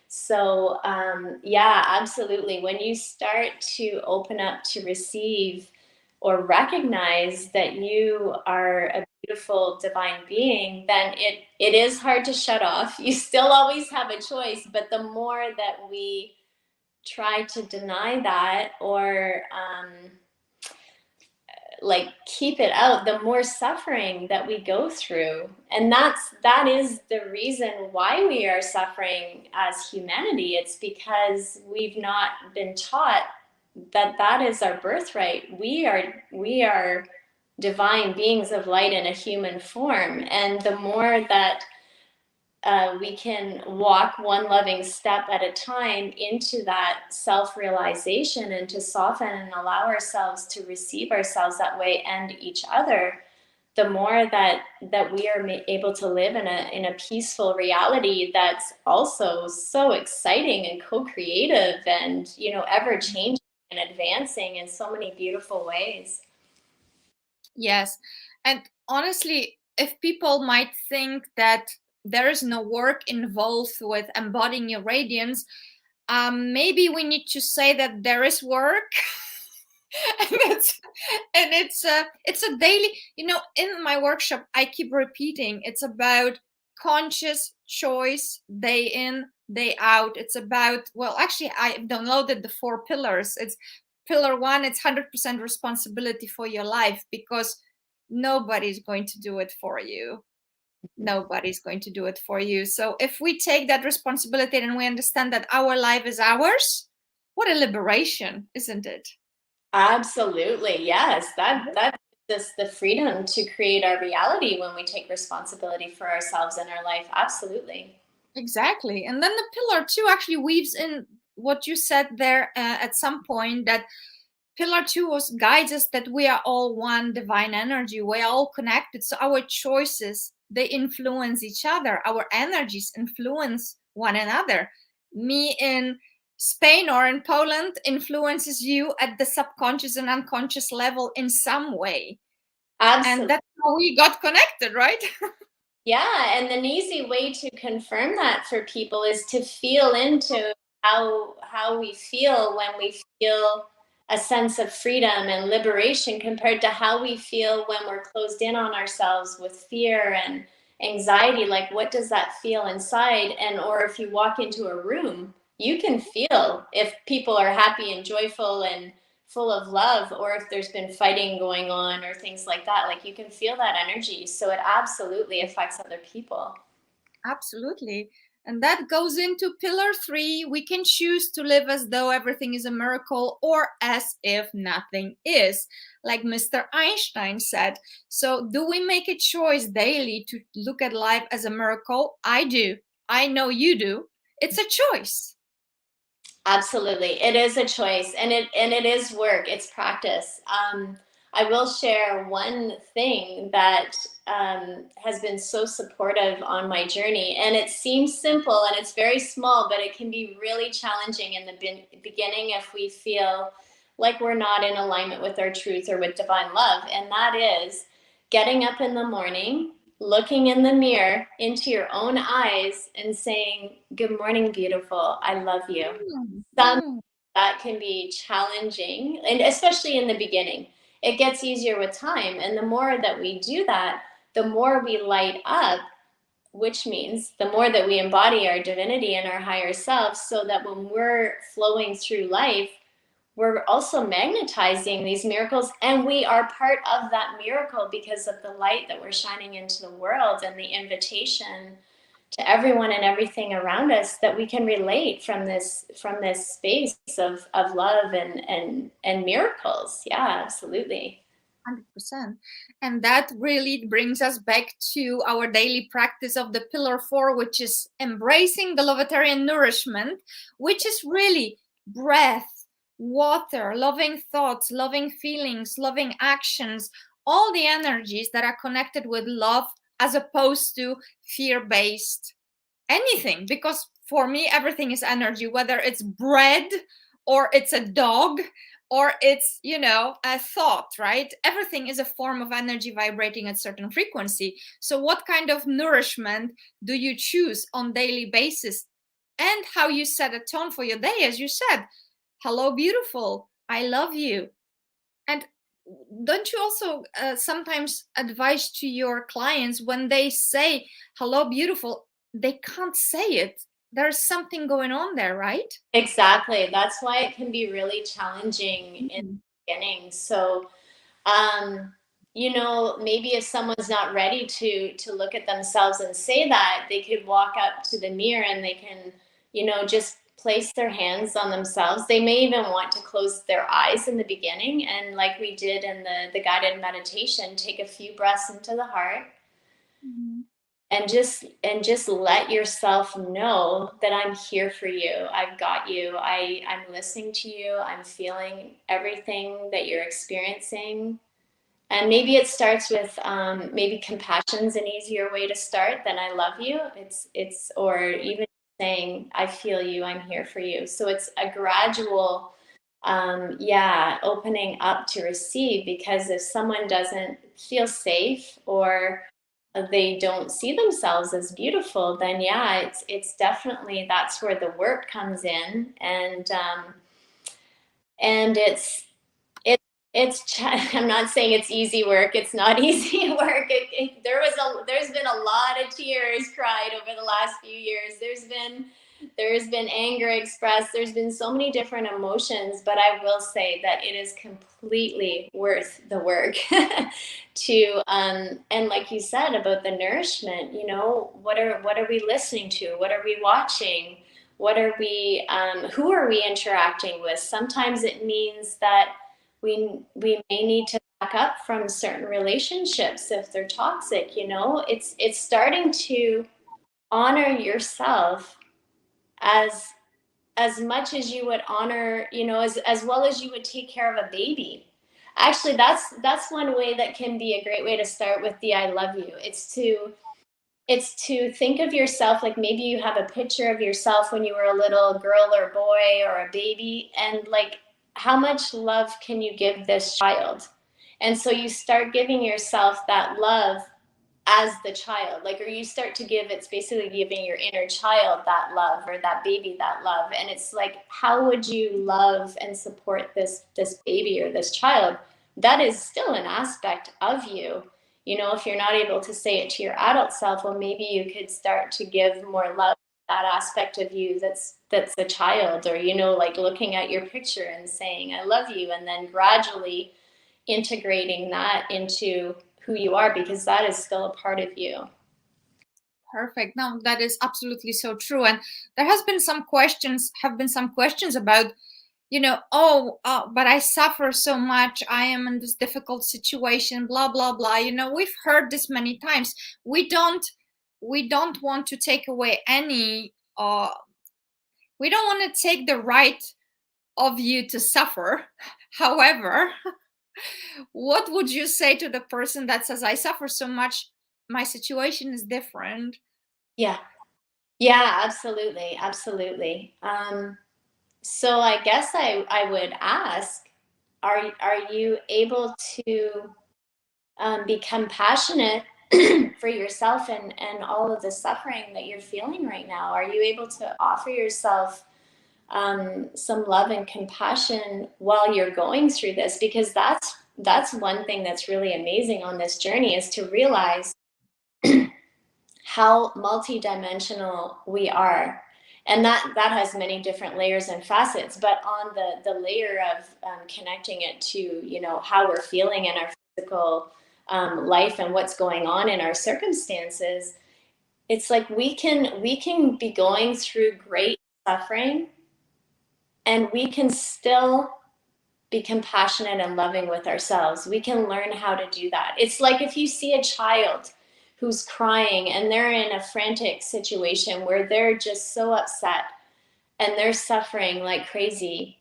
So yeah, absolutely. When you start to open up to receive or recognize that you are a beautiful divine being, then it is hard to shut off. You still always have a choice, but the more that we try to deny that, or like keep it out, the more suffering that we go through. And that is the reason why we are suffering as humanity. It's because we've not been taught that that is our birthright. We are divine beings of light in a human form. And the more that we can walk one loving step at a time into that self-realization, and to soften and allow ourselves to receive ourselves that way and each other, the more that we are able to live in a peaceful reality that's also so exciting and co-creative and, you know, ever changing and advancing in so many beautiful ways. Yes. And honestly, if people might think that there is no work involved with embodying your radiance, maybe we need to say that there is work. And it's a daily, you know, in my workshop I keep repeating, it's about conscious choice, day in, day out. It's about, well, actually I downloaded the 4 pillars. It's pillar 1, it's 100% responsibility for your life, because nobody's going to do it for you. Nobody's going to do it for you. So if we take that responsibility and we understand that our life is ours, what a liberation, isn't it? Absolutely. Yes. That gives us the freedom to create our reality when we take responsibility for ourselves and our life. Absolutely. Exactly. And then the pillar 2 actually weaves in what you said there at some point, that pillar 2 was guides us that we are all one divine energy. We are all connected. So our choices, they influence each other. Our energies influence one another. Me in Spain or in Poland influences you at the subconscious and unconscious level in some way. And Absolutely. that's how we got connected, right? Yeah, and an easy way to confirm that for people is to feel into how we feel when we feel a sense of freedom and liberation compared to how we feel when we're closed in on ourselves with fear and anxiety. Like, what does that feel inside? And or if you walk into a room, you can feel if people are happy and joyful and full of love, or if there's been fighting going on or things like that. Like, you can feel that energy, so it absolutely affects other people. Absolutely. And that goes into pillar 3. We can choose to live as though everything is a miracle or as if nothing is, like Mr. Einstein said. So, do we make a choice daily to look at life as a miracle? I do. I know you do. It's a choice. Absolutely, it is a choice, and it is work. It's practice. I will share one thing that has been so supportive on my journey, and it seems simple and it's very small, but it can be really challenging in the beginning if we feel like we're not in alignment with our truth or with divine love. And that is getting up in the morning, looking in the mirror into your own eyes and saying, "Good morning, beautiful. I love you." Mm, Some mm. that can be challenging, and especially in the beginning. It gets easier with time, and the more that we do that, the more we light up, which means the more that we embody our divinity and our higher self, so that when we're flowing through life, we're also magnetizing these miracles, and we are part of that miracle because of the light that we're shining into the world and the invitation to everyone and everything around us that we can relate from this space of love and miracles. Yeah, absolutely. 100%. And that really brings us back to our daily practice of the pillar 4, which is embracing the Lovetarian nourishment, which is really breath, water, loving thoughts, loving feelings, loving actions, all the energies that are connected with love, as opposed to fear-based anything. Because for me, everything is energy, whether it's bread or it's a dog or it's, you know, a thought, right? Everything is a form of energy vibrating at certain frequency. So what kind of nourishment do you choose on daily basis, and how you set a tone for your day? As you said, hello beautiful, I love you. And don't you also sometimes advise to your clients, when they say hello beautiful, they can't say it, there's something going on there, right? Exactly. That's why it can be really challenging in Mhm. the beginning. So um you know, maybe if someone's not ready to look at themselves and say that, they could walk up to the mirror and they can, you know, just place their hands on themselves. They may even want to close their eyes in the beginning, and like we did in the guided meditation, take a few breaths into the heart Mhm. and just let yourself know that I'm here for you. I've got you. I'm listening to you. I'm feeling everything that you're experiencing, And maybe it starts with maybe compassion's an easier way to start than I love you. Or even saying, I feel you, I'm here for you. So it's a gradual, opening up to receive, because if someone doesn't feel safe or they don't see themselves as beautiful, then it's definitely, that's where the work comes in. And I'm not saying it's easy work. It's not easy work. There's been a lot of tears cried over the last few years. There's been anger expressed. There's been so many different emotions, but I will say that it is completely worth the work to and like you said about the nourishment, what are we listening to? What are we watching? What are we who are we interacting with? Sometimes it means that we may need to back up from certain relationships if they're toxic. It's starting to honor yourself as much as you would honor, as well as you would take care of a baby. Actually, that's one way that can be a great way to start with the I love you. It's to think of yourself like maybe you have a picture of yourself when you were a little girl or boy or a baby, and like, how much love can you give this child? And so you start giving yourself that love as the child, like, or you start to give, it's basically giving your inner child that love, or that baby that love. And it's like, how would you love and support this baby or this child? That is still an aspect of you. If you're not able to say it to your adult self, well, maybe you could start to give more love to that aspect of you that's a child, or like looking at your picture and saying I love you, and then gradually integrating that into who you are, because that is still a part of you. Perfect. No, that is absolutely so true. And there have been some questions about, but I suffer so much. I am in this difficult situation, blah, blah, blah. We've heard this many times. We don't want to take away any, we don't want to take the right of you to suffer. However, what would you say to the person that says, I suffer so much, my situation is different? Yeah, absolutely. So I guess I would ask, are you able to be compassionate for yourself and all of the suffering that you're feeling right now? Are you able to offer yourself some love and compassion while you're going through this? Because that's one thing that's really amazing on this journey, is to realize how multidimensional we are. And that has many different layers and facets, but on the layer of connecting it to how we're feeling in our physical life and what's going on in our circumstances, it's like we can be going through great suffering, and we can still be compassionate and loving with ourselves. We can learn how to do that. It's like if you see a child who's crying and they're in a frantic situation where they're just so upset and they're suffering like crazy,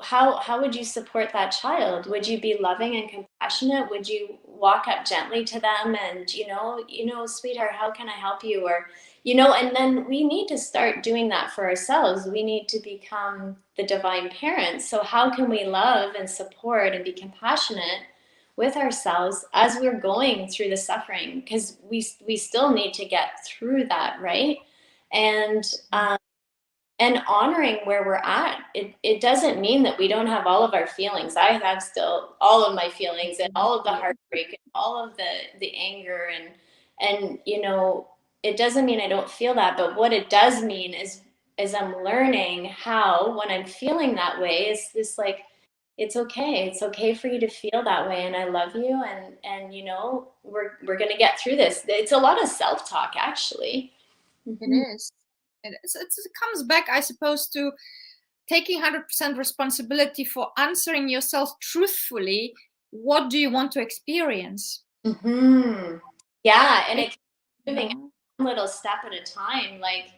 how would you support that child? Would you be loving and compassionate? Would you walk up gently to them and sweetheart, how can I help you? Or and then we need to start doing that for ourselves. We need to become the divine parents. So how can we love and support and be compassionate with ourselves as we're going through the suffering? Because we still need to get through that, right? And honoring where we're at. It doesn't mean that we don't have all of our feelings. I have still all of my feelings, and all of the heartbreak, and all of the anger, and it doesn't mean I don't feel that. But what it does mean is I'm learning how, when I'm feeling that way, is this like, it's okay for you to feel that way, and I love you, and we're gonna get through this. It's a lot of self-talk, actually. It is. It comes back, I suppose, to taking 100% responsibility for answering yourself truthfully. What do you want to experience? Mm-hmm. Yeah, and it's moving one little step at a time. Like,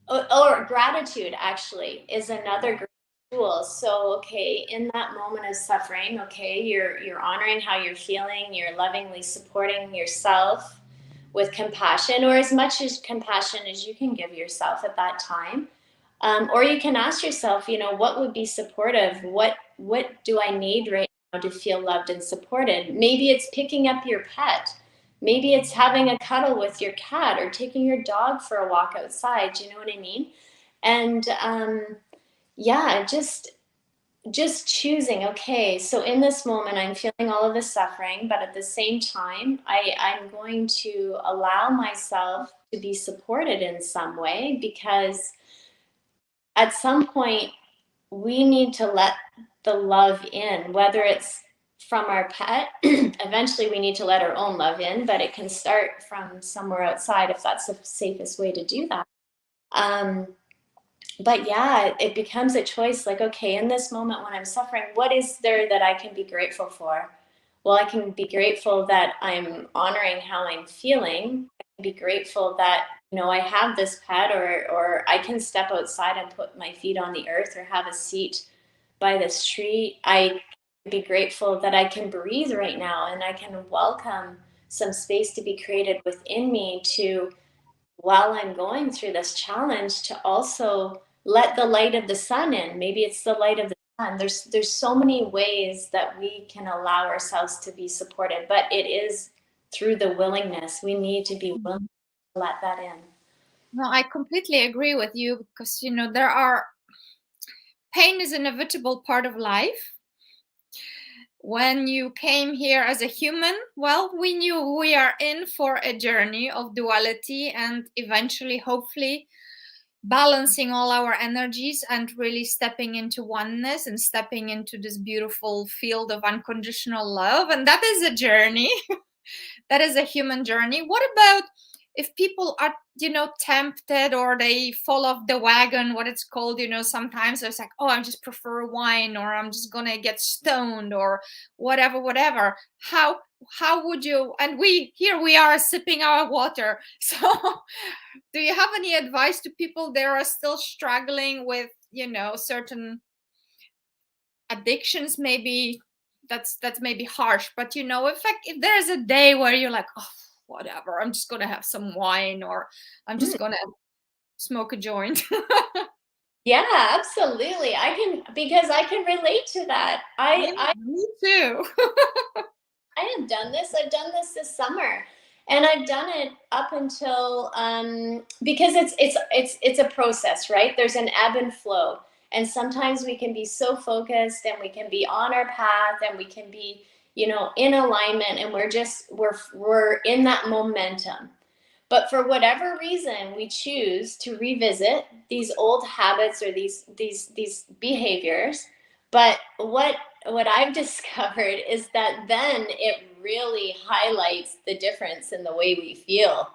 or gratitude actually is another great tools. So, okay, in that moment of suffering, okay, you're honoring how you're feeling, you're lovingly supporting yourself with compassion, or as much as compassion as you can give yourself at that time. Or you can ask yourself, you know, what would be supportive? What do I need right now to feel loved and supported? Maybe it's picking up your pet. Maybe it's having a cuddle with your cat or taking your dog for a walk outside. Do you know what I mean? And yeah, just choosing, okay, so in this moment I'm feeling all of the suffering, but at the same time I'm going to allow myself to be supported in some way, because at some point we need to let the love in, whether it's from our pet. Eventually we need to let our own love in, but it can start from somewhere outside if that's the safest way to do that. But yeah, it becomes a choice, like, okay, in this moment when I'm suffering, what is there that I can be grateful for? Well, I can be grateful that I'm honoring how I'm feeling. I can be grateful that, you know, I have this pet, or I can step outside and put my feet on the earth or have a seat by the street. I can be grateful that I can breathe right now, and I can welcome some space to be created within me to, while I'm going through this challenge, to also let the light of the sun in. Maybe it's the light of the sun. There's so many ways that we can allow ourselves to be supported, but it is through the willingness. We need to be willing to let that in. No, I completely agree with you, because pain is an inevitable part of life. When you came here as a human, well, we knew we are in for a journey of duality, and eventually, hopefully, balancing all our energies and really stepping into oneness and stepping into this beautiful field of unconditional love. And that is a journey. That is a human journey. What about if people are, tempted, or they fall off the wagon, what it's called, sometimes it's like, oh, I just prefer wine, or I'm just gonna get stoned, or whatever. How would you, and we are sipping our water. So do you have any advice to people that are still struggling with, certain addictions? Maybe that's maybe harsh, but if there's a day where you're like, oh, whatever, I'm just gonna have some wine, or I'm just gonna smoke a joint. Yeah, absolutely. Because I can relate to that. Yeah, me too. I have done this. I've done this summer, and I've done it up until because it's a process, right? There's an ebb and flow, and sometimes we can be so focused, and we can be on our path, and we can be, in alignment, and we're in that momentum. But for whatever reason, we choose to revisit these old habits or these behaviors. But what I've discovered is that then it really highlights the difference in the way we feel.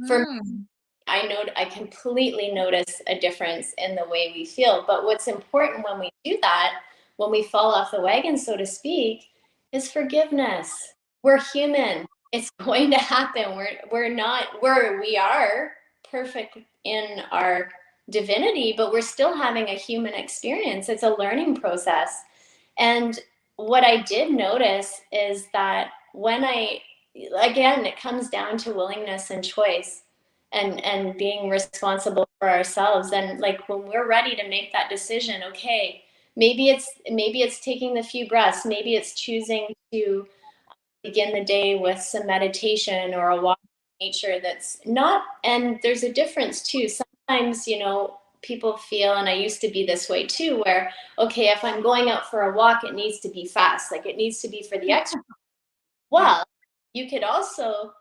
For me, I completely notice a difference in the way we feel. But what's important when we do that, when we fall off the wagon, so to speak, is forgiveness. We're human. It's going to happen. We are perfect in our divinity, but we're still having a human experience. It's a learning process. And what I did notice is that again, it comes down to willingness and choice, and being responsible for ourselves. And like, when we're ready to make that decision, okay, maybe it's taking the few breaths, maybe it's choosing to begin the day with some meditation or a walk in nature. That's not, and there's a difference too. Sometimes, people feel, and I used to be this way too, where, okay, if I'm going out for a walk, it needs to be fast, like it needs to be for the exercise. Well, you could also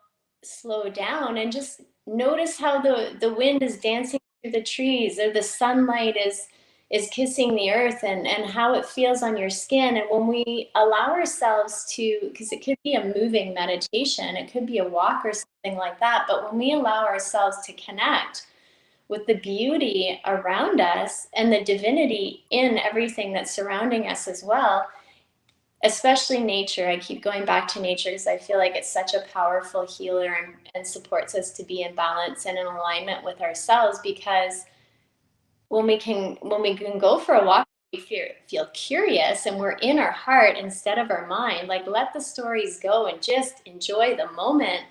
slow down and just notice how the wind is dancing through the trees, or the sunlight is kissing the earth, and how it feels on your skin. And when we allow ourselves to, because it could be a moving meditation, it could be a walk or something like that, but when we allow ourselves to connect with the beauty around us and the divinity in everything that's surrounding us as well, especially nature. I keep going back to nature because I feel like it's such a powerful healer, and supports us to be in balance and in alignment with ourselves. Because when we can go for a walk, feel curious and we're in our heart instead of our mind, like let the stories go and just enjoy the moment,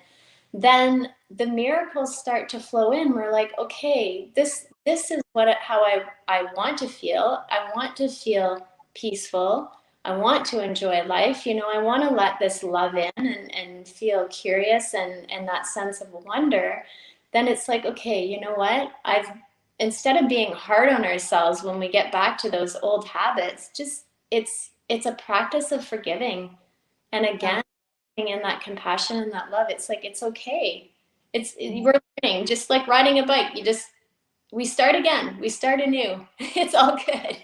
then the miracles start to flow in. We're like, okay, this is how I want to feel. I want to feel peaceful. I want to enjoy life. I want to let this love in and feel curious and that sense of wonder. Then it's like, okay, you know what? Instead of being hard on ourselves when we get back to those old habits, just it's a practice of forgiving. And again, in that compassion and that love, it's like, it's okay. We're learning, just like riding a bike. We start again, we start anew. It's all good.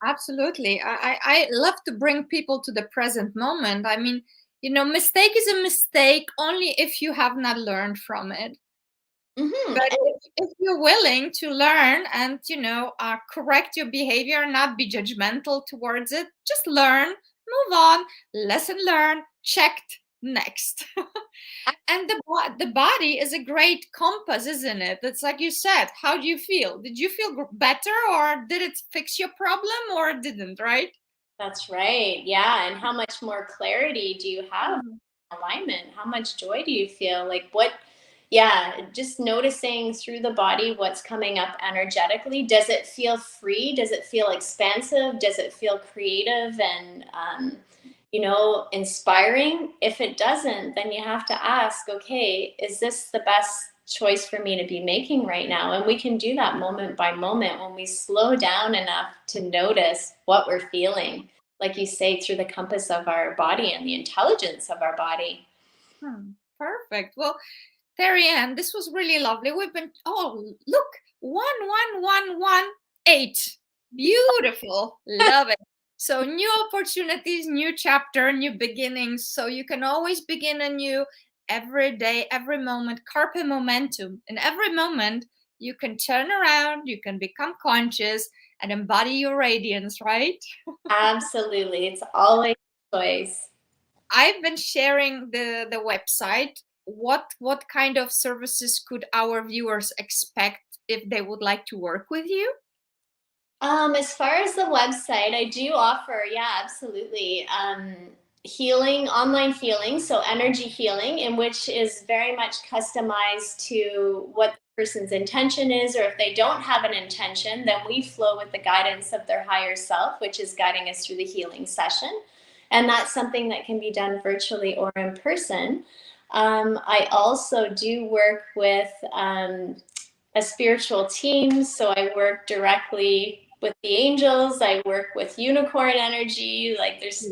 Absolutely. I love to bring people to the present moment. I mean, mistake is a mistake only if you have not learned from it. But if you're willing to learn and, correct your behavior, not be judgmental towards it, just learn, move on, lesson learned, checked, next. And the body is a great compass, isn't it? It's like you said, how do you feel? Did you feel better, or did it fix your problem, or it didn't, right? That's right. Yeah. And how much more clarity do you have in alignment? How much joy do you feel? Just noticing through the body what's coming up energetically. Does it feel free? Does it feel expansive? Does it feel creative and, inspiring? If it doesn't, then you have to ask, okay, is this the best choice for me to be making right now? And we can do that moment by moment when we slow down enough to notice what we're feeling, like you say, through the compass of our body and the intelligence of our body. Perfect. Well, Terri Ann, this was really lovely. We've been, look, 111118. Beautiful. Love it. So new opportunities, new chapter, new beginnings. So you can always begin anew every day, every moment. Carpe momentum. In every moment, you can turn around, you can become conscious and embody your radiance, right? Absolutely. It's always a choice. I've been sharing the website. What kind of services could our viewers expect if they would like to work with you? As far as the website, I do offer, yeah, absolutely. Healing, online healing, so energy healing, in which is very much customized to what the person's intention is, or if they don't have an intention, then we flow with the guidance of their higher self, which is guiding us through the healing session. And that's something that can be done virtually or in person. I also do work with a spiritual team, so I work directly with the angels. I work with unicorn energy. Like there's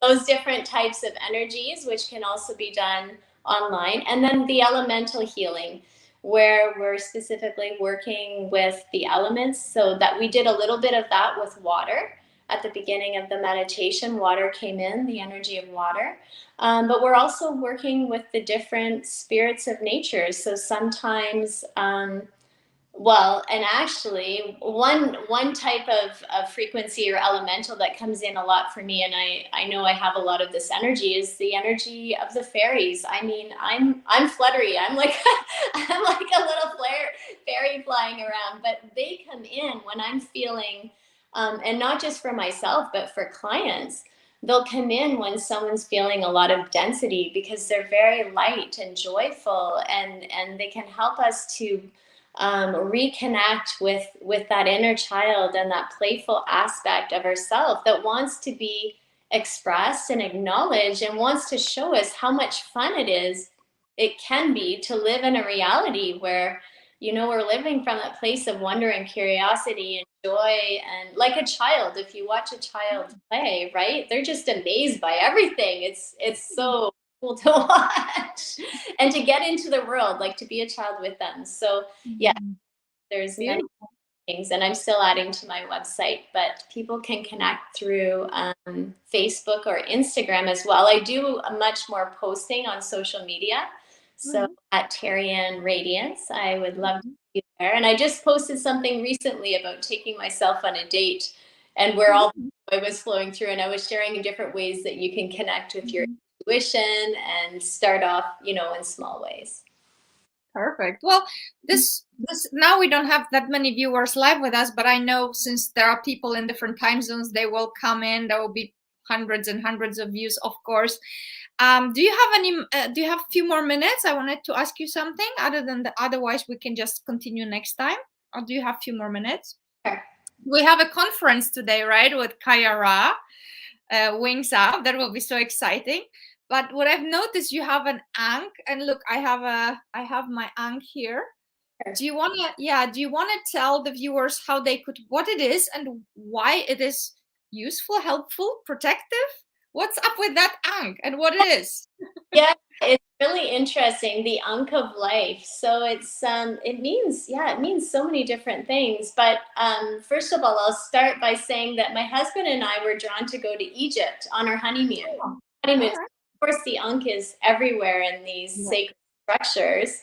those different types of energies, which can also be done online. And then the elemental healing, where we're specifically working with the elements. So that we did a little bit of that with water. At the beginning of the meditation, water came in, the energy of water. But we're also working with the different spirits of nature. So sometimes, and actually one type of frequency or elemental that comes in a lot for me, and I know I have a lot of this energy, is the energy of the fairies. I mean, I'm fluttery. I'm like I'm like a little fairy flying around, but they come in when I'm feeling, and not just for myself, but for clients. They'll come in when someone's feeling a lot of density because they're very light and joyful, and they can help us to reconnect with that inner child and that playful aspect of ourselves that wants to be expressed and acknowledged and wants to show us how much fun it can be to live in a reality where we're living from that place of wonder and curiosity and joy. And like a child, if you watch a child play, right, they're just amazed by everything. It's so cool to watch and to get into the world, like to be a child with them. So yeah, there's many things, and I'm still adding to my website, but people can connect through Facebook or Instagram as well. I do much more posting on social media. So at Terri Ann Radiance, I would love to be there. And I just posted something recently about taking myself on a date, and where all the joy was flowing through, and I was sharing in different ways that you can connect with your intuition and start off, in small ways. Perfect. Well, this now we don't have that many viewers live with us, but I know since there are people in different time zones, they will come in. There will be hundreds and hundreds of views, of course. Do you have any? Do you have a few more minutes? I wanted to ask you something. Other than that, otherwise we can just continue next time. Or do you have a few more minutes? Sure. We have a conference today, right, with Kayara, Wings Up. That will be so exciting. But what I've noticed, you have an Ankh, and look, I have my Ankh here. Sure. Do you want to tell the viewers how they could, what it is and why it is useful, helpful, protective? What's up with that Ankh and what it is? Yeah, it's really interesting, the Ankh of life. So it means so many different things. But first of all, I'll start by saying that my husband and I were drawn to go to Egypt on our honeymoon. Oh, Honeymoon. all right. Of course, the Ankh is everywhere in these sacred structures.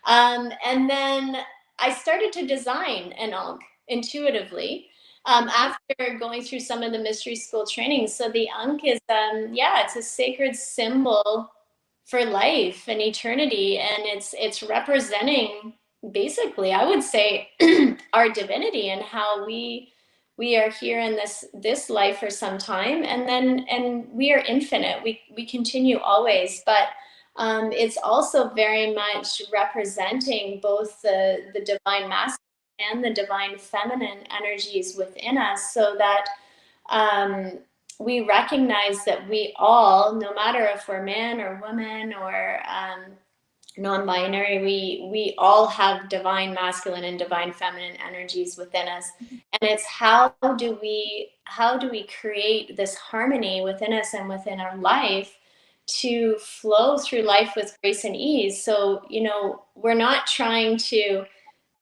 And then I started to design an Ankh intuitively. After going through some of the mystery school training. So the Ankh is, it's a sacred symbol for life and eternity, and it's representing, basically, I would say, our divinity and how we are here in this life for some time, and we are infinite. We continue always, but it's also very much representing both the divine masculine and the divine feminine energies within us, so that we recognize that we all, no matter if we're man or woman or non-binary, we all have divine masculine and divine feminine energies within us. And it's how do we create this harmony within us and within our life to flow through life with grace and ease. So, we're not trying to,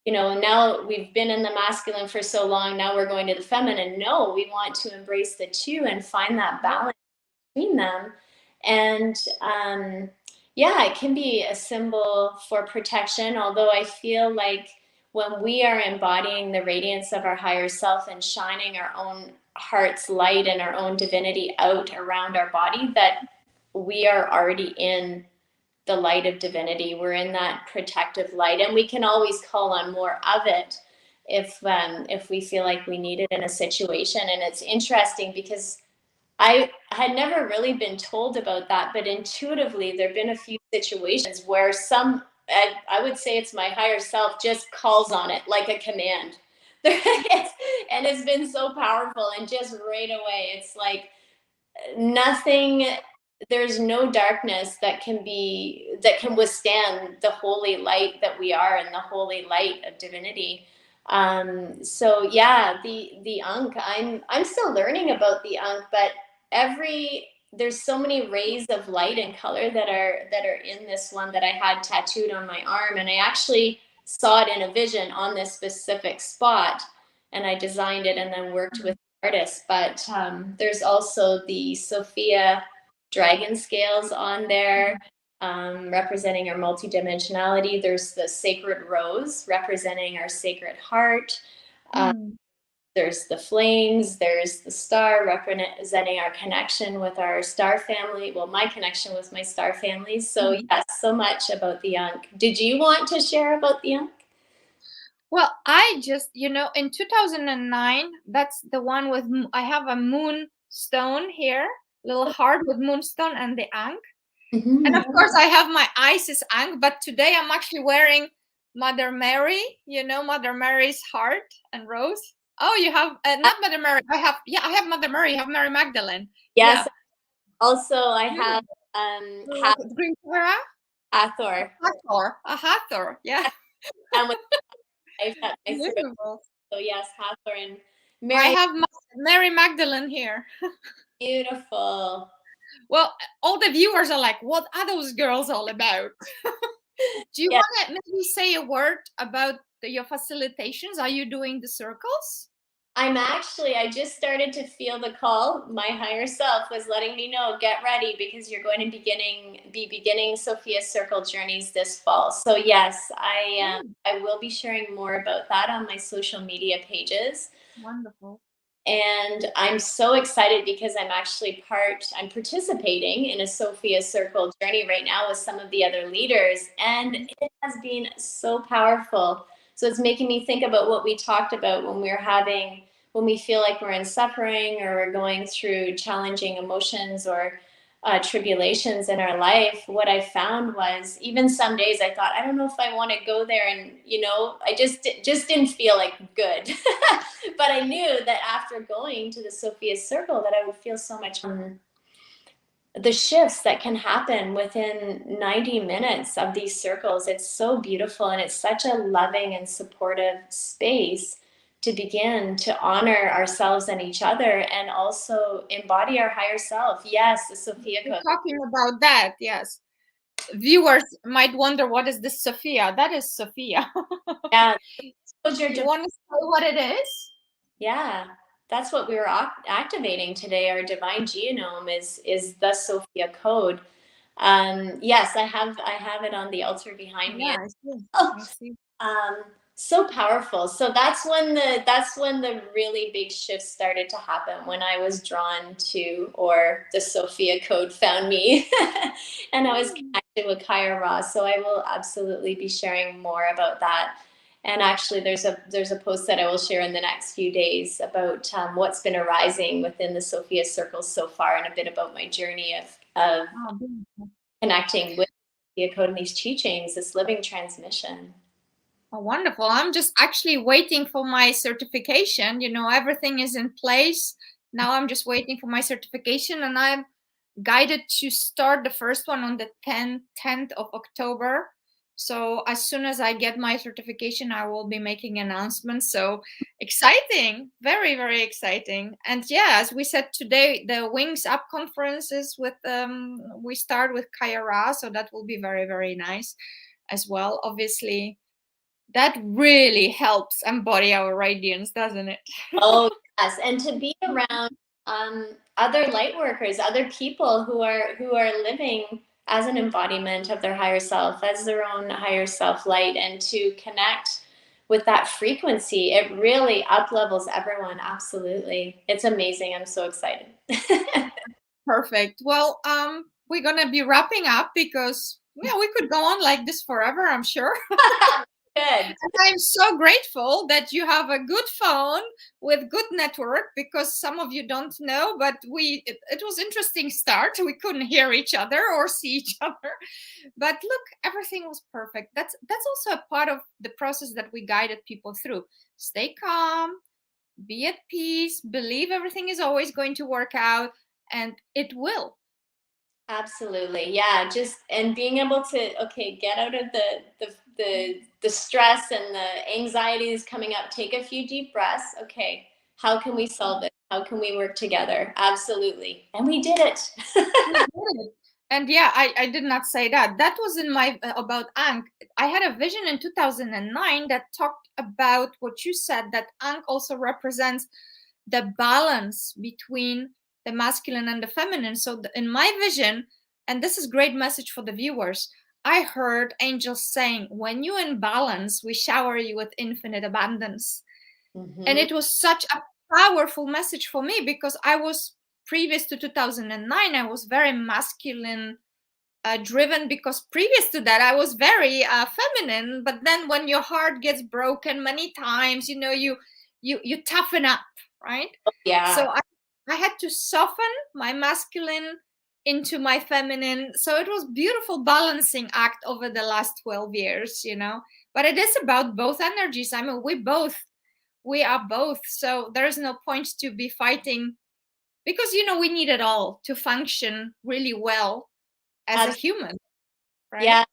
now we've been in the masculine for so long, now we're going to the feminine. No, we want to embrace the two and find that balance between them. And it can be a symbol for protection, although I feel like when we are embodying the radiance of our higher self and shining our own heart's light and our own divinity out around our body, that we are already in the light of divinity. We're in that protective light, and we can always call on more of it if we feel like we need it in a situation. And it's interesting because I had never really been told about that, but intuitively there have been a few situations where I would say it's my higher self just calls on it like a command. And it's been so powerful, and just right away it's like nothing, there's no darkness that can withstand the holy light that we are, and the holy light of divinity. So yeah, the Ankh, I'm still learning about the Ankh, but there's so many rays of light and color that are in this one that I had tattooed on my arm, and I actually saw it in a vision on this specific spot, and I designed it and then worked with artists. But there's also the Sophia dragon scales on there, representing our multidimensionality. There's the sacred rose representing our sacred heart. There's the flames, there's the star representing our connection with our star family. Well, my connection with my star family. So yes, so much about the Ankh. Did you want to share about the Ankh? Well, I just, in 2009, that's the one with, I have a moonstone here, little heart with moonstone and the Ankh. And of course, I have my Isis Ankh, but today I'm actually wearing Mother Mary, Mother Mary's heart and rose. Oh, you have not Mother Mary. I have Mother Mary. You have Mary Magdalene. Yes. Yeah. Also, I have Green Clara? Hathor. A Hathor. Yeah. And with so yes, Hathor and Mary. I have Mary Magdalene here. Beautiful. Well, all the viewers are like, what are those girls all about? Do you want to maybe say a word about your facilitations? Are you doing the circles? I just started to feel the call. My higher self was letting me know, get ready, because you're going to be beginning Sophia's Circle Journeys this fall. So yes, I will be sharing more about that on my social media pages. Wonderful. And I'm so excited because I'm participating in a Sophia Circle journey right now with some of the other leaders, and it has been so powerful. So it's making me think about what we talked about when we feel like we're in suffering or we're going through challenging emotions or tribulations in our life. What I found was, even some days I thought, I don't know if I want to go there, and I just didn't feel like good. But I knew that after going to the Sophia Circle, that I would feel so much. The shifts that can happen within 90 minutes of these circles, it's so beautiful, and it's such a loving and supportive space to begin to honor ourselves and each other, and also embody our higher self. Yes, the Sophia Code. Talking about that, yes. Viewers might wonder, what is this Sophia? That is Sophia. Yeah. You want to say what it is? Yeah, that's what we were activating today. Our divine genome is the Sophia code. Yes, I have it on the altar behind me. Yeah, I see. I see. So powerful. So that's when the really big shifts started to happen, when I was drawn to, or the Sophia code found me, and I was connected with Kaya Ra. So I will absolutely be sharing more about that. And actually, there's a post that I will share in the next few days about what's been arising within the Sophia circles so far, and a bit about my journey of connecting with the Sophia code and these teachings, this living transmission. Oh, wonderful. I'm just actually waiting for my certification. Everything is in place. Now I'm just waiting for my certification, and I'm guided to start the first one on the 10th of October. So as soon as I get my certification, I will be making announcements. So exciting, very, very exciting. And yeah, as we said today, the Wings Up conferences we start with Kaya Ra, so that will be very, very nice as well. Obviously, that really helps embody our radiance, doesn't it? Oh, yes. And to be around other light workers, other people who are living as an embodiment of their higher self, as their own higher self light, and to connect with that frequency, it really up levels everyone. Absolutely. It's amazing. I'm so excited. Perfect. Well, we're gonna be wrapping up, because we could go on like this forever, I'm sure. Good. And I'm so grateful that you have a good phone with good network, because some of you don't know, but it was interesting start. We couldn't hear each other or see each other, but look, everything was perfect. That's also a part of the process that we guided people through. Stay calm, be at peace, believe everything is always going to work out, and it will. Absolutely. Yeah. And being able to, get out of the stress and the anxieties coming up, take a few deep breaths. Okay. How can we solve it? How can we work together? Absolutely. And we did it. We did it. And yeah, I did not say that. That was in my about Ankh. I had a vision in 2009 that talked about what you said, that Ankh also represents the balance between the masculine and the feminine. So in my vision, and this is great message for the viewers, I heard angels saying, when you in balance, we shower you with infinite abundance. And it was such a powerful message for me, because I was, previous to 2009, I was very masculine driven, because previous to that I was very feminine. But then when your heart gets broken many times, you toughen up, right? Yeah. So I had to soften my masculine into my feminine. So it was beautiful balancing act over the last 12 years, but it is about both energies. I mean, we are both, so there's no point to be fighting, because we need it all to function really well as a human, right? Yeah.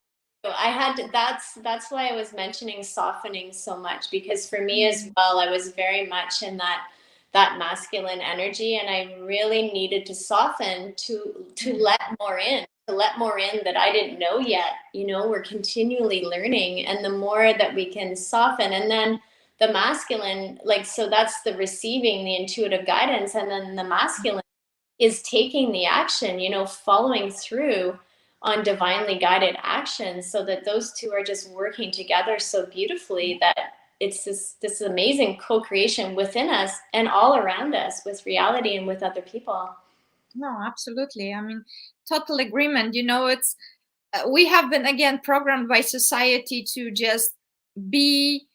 So I had to, that's why I was mentioning softening so much, because for me as well, I was very much in that masculine energy, and I really needed to soften to let more in, that I didn't know yet. We're continually learning, and the more that we can soften, and then the masculine, so that's the receiving the intuitive guidance, and then the masculine is taking the action, following through on divinely guided action, so that those two are just working together so beautifully, that it's this amazing co-creation within us and all around us with reality and with other people. No, absolutely. I mean, total agreement. It's we have been again programmed by society to just be,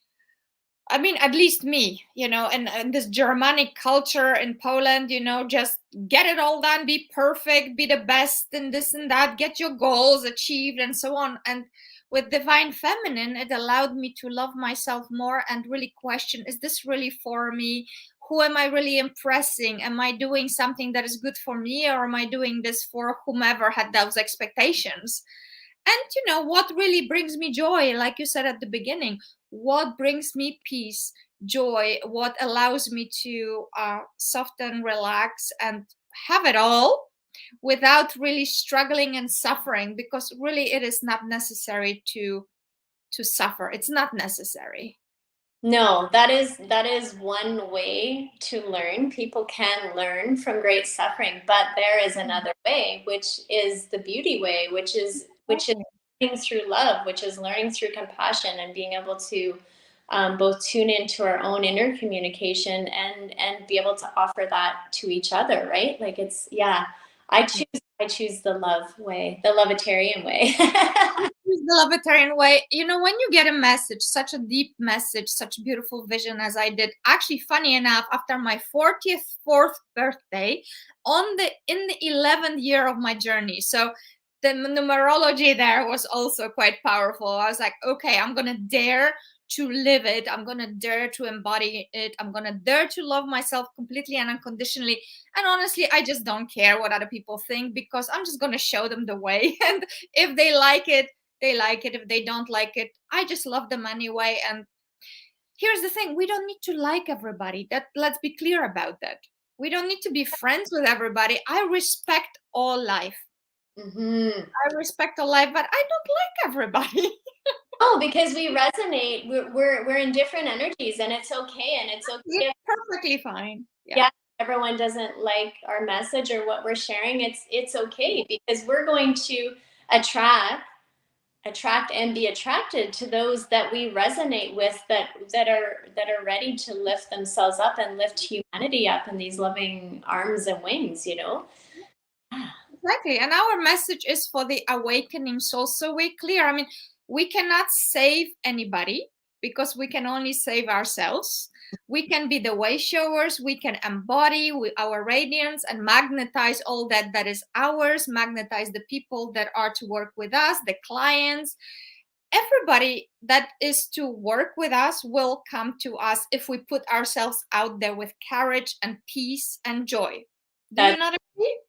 I mean, at least me, and this Germanic culture in Poland, just get it all done, be perfect, be the best, and this and that, get your goals achieved, and so on. And with Divine Feminine, it allowed me to love myself more and really question, is this really for me? Who am I really impressing? Am I doing something that is good for me, or am I doing this for whomever had those expectations? And what really brings me joy, like you said at the beginning, what brings me peace, joy, what allows me to soften, relax, and have it all without really struggling and suffering, because really it is not necessary to suffer. It's not necessary. No, that is one way to learn. People can learn from great suffering, but there is another way, which is the beauty way, which is learning through love, which is learning through compassion and being able to both tune into our own inner communication and be able to offer that to each other, right? Like it's I choose the love way, the Lovetarian way. The Lovetarian way. When you get a message, such a deep message, such a beautiful vision as I did, actually, funny enough, after my 44th birthday, in the 11th year of my journey. So the numerology there was also quite powerful. I was like, okay, I'm gonna dare to live it. I'm gonna dare to embody it. I'm gonna dare to love myself completely and unconditionally. And honestly, I just don't care what other people think, because I'm just gonna show them the way. And if they like it, they like it. If they don't like it, I just love them anyway. And here's the thing, we don't need to like everybody. Let's be clear about that. We don't need to be friends with everybody. I respect all life. Mm-hmm. I respect all life, but I don't like everybody. Oh, because we resonate. We're in different energies, and it's okay. And it's okay. It's perfectly fine. Yeah, everyone doesn't like our message or what we're sharing. It's okay, because we're going to attract and be attracted to those that we resonate with, that are ready to lift themselves up and lift humanity up in these loving arms and wings. Exactly. And our message is for the awakening soul. So we're clear. I mean, we cannot save anybody, because we can only save ourselves. We can be the way showers. We can embody our radiance and magnetize all that is ours, magnetize the people that are to work with us, the clients. Everybody that is to work with us will come to us if we put ourselves out there with courage and peace and joy. Do you not agree?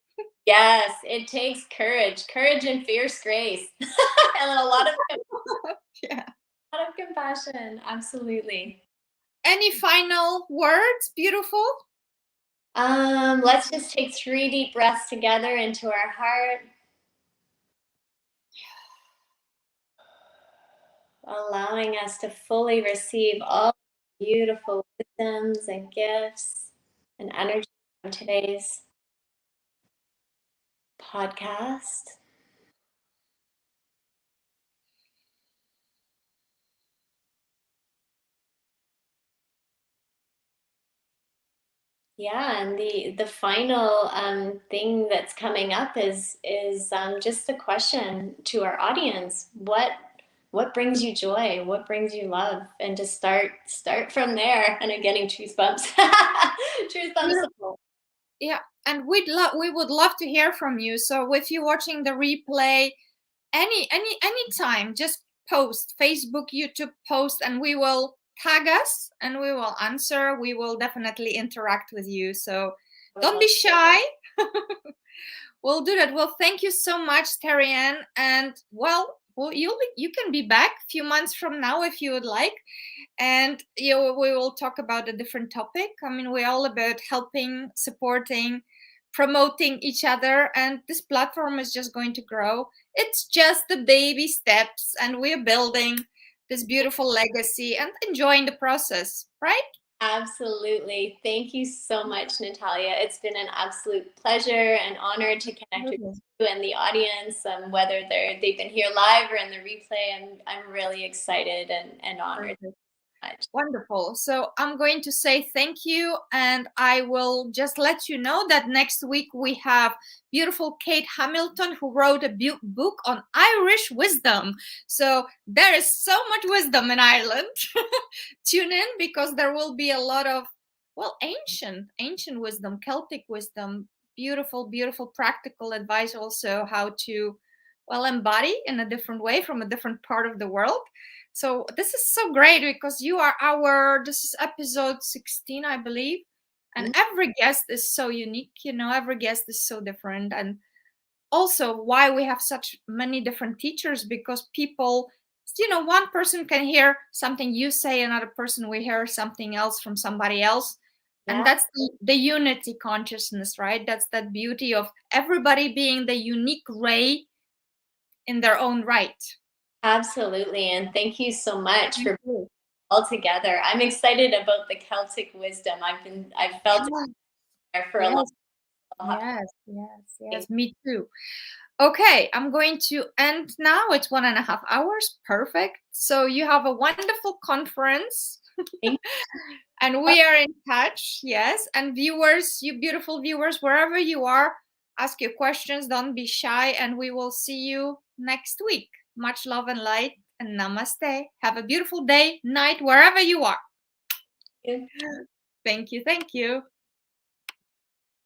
Yes, it takes courage and fierce grace, and a lot of Yeah. a lot of compassion. Absolutely. Any final words? Beautiful. Let's just take 3 deep breaths together into our heart, allowing us to fully receive all the beautiful wisdoms and gifts and energy from today's podcast. Yeah, and the final thing that's coming up is just a question to our audience. What brings you joy? What brings you love? And to start from there. And I'm getting goosebumps. Goosebumps. Beautiful. Yeah, and we would love to hear from you. So if you're watching the replay, any time, just post Facebook, YouTube post, and we will tag us and we will answer. We will definitely interact with you. So don't be shy. We'll do that. Well, thank you so much, Terri Ann. And you can be back a few months from now if you would like, and we will talk about a different topic. I mean, we're all about helping, supporting, promoting each other, and this platform is just going to grow. It's just the baby steps, and we're building this beautiful legacy and enjoying the process, right? Absolutely. Thank you so much, Natalia. It's been an absolute pleasure and honor to connect with you and the audience, whether they've been here live or in the replay. I'm really excited and honored. much. Wonderful. So I'm going to say thank you, and I will just let you know that next week we have beautiful Kate Hamilton, who wrote a book on Irish wisdom. So there is so much wisdom in Ireland. Tune in, because there will be a lot of, well, ancient wisdom, Celtic wisdom, beautiful, beautiful practical advice also how to, well, embody in a different way from a different part of the world. So this is so great, because you are this is episode 16, I believe. And every guest is so unique, every guest is so different. And also why we have such many different teachers, because people, one person can hear something you say, another person will hear something else from somebody else. Yeah. And that's the unity consciousness, right? That's that beauty of everybody being the unique ray in their own right. Absolutely. And thank you so much for being all together. I'm excited about the Celtic wisdom. I've felt it there for a long time. Yes, me too. Okay, I'm going to end now. It's 1.5 hours. Perfect. So you have a wonderful conference. And we are in touch. Yes. And viewers, you beautiful viewers, wherever you are, ask your questions. Don't be shy. And we will see you next week. Much love and light, and namaste. Have a beautiful day, night, wherever you are. Thank you. Thank you. Thank you.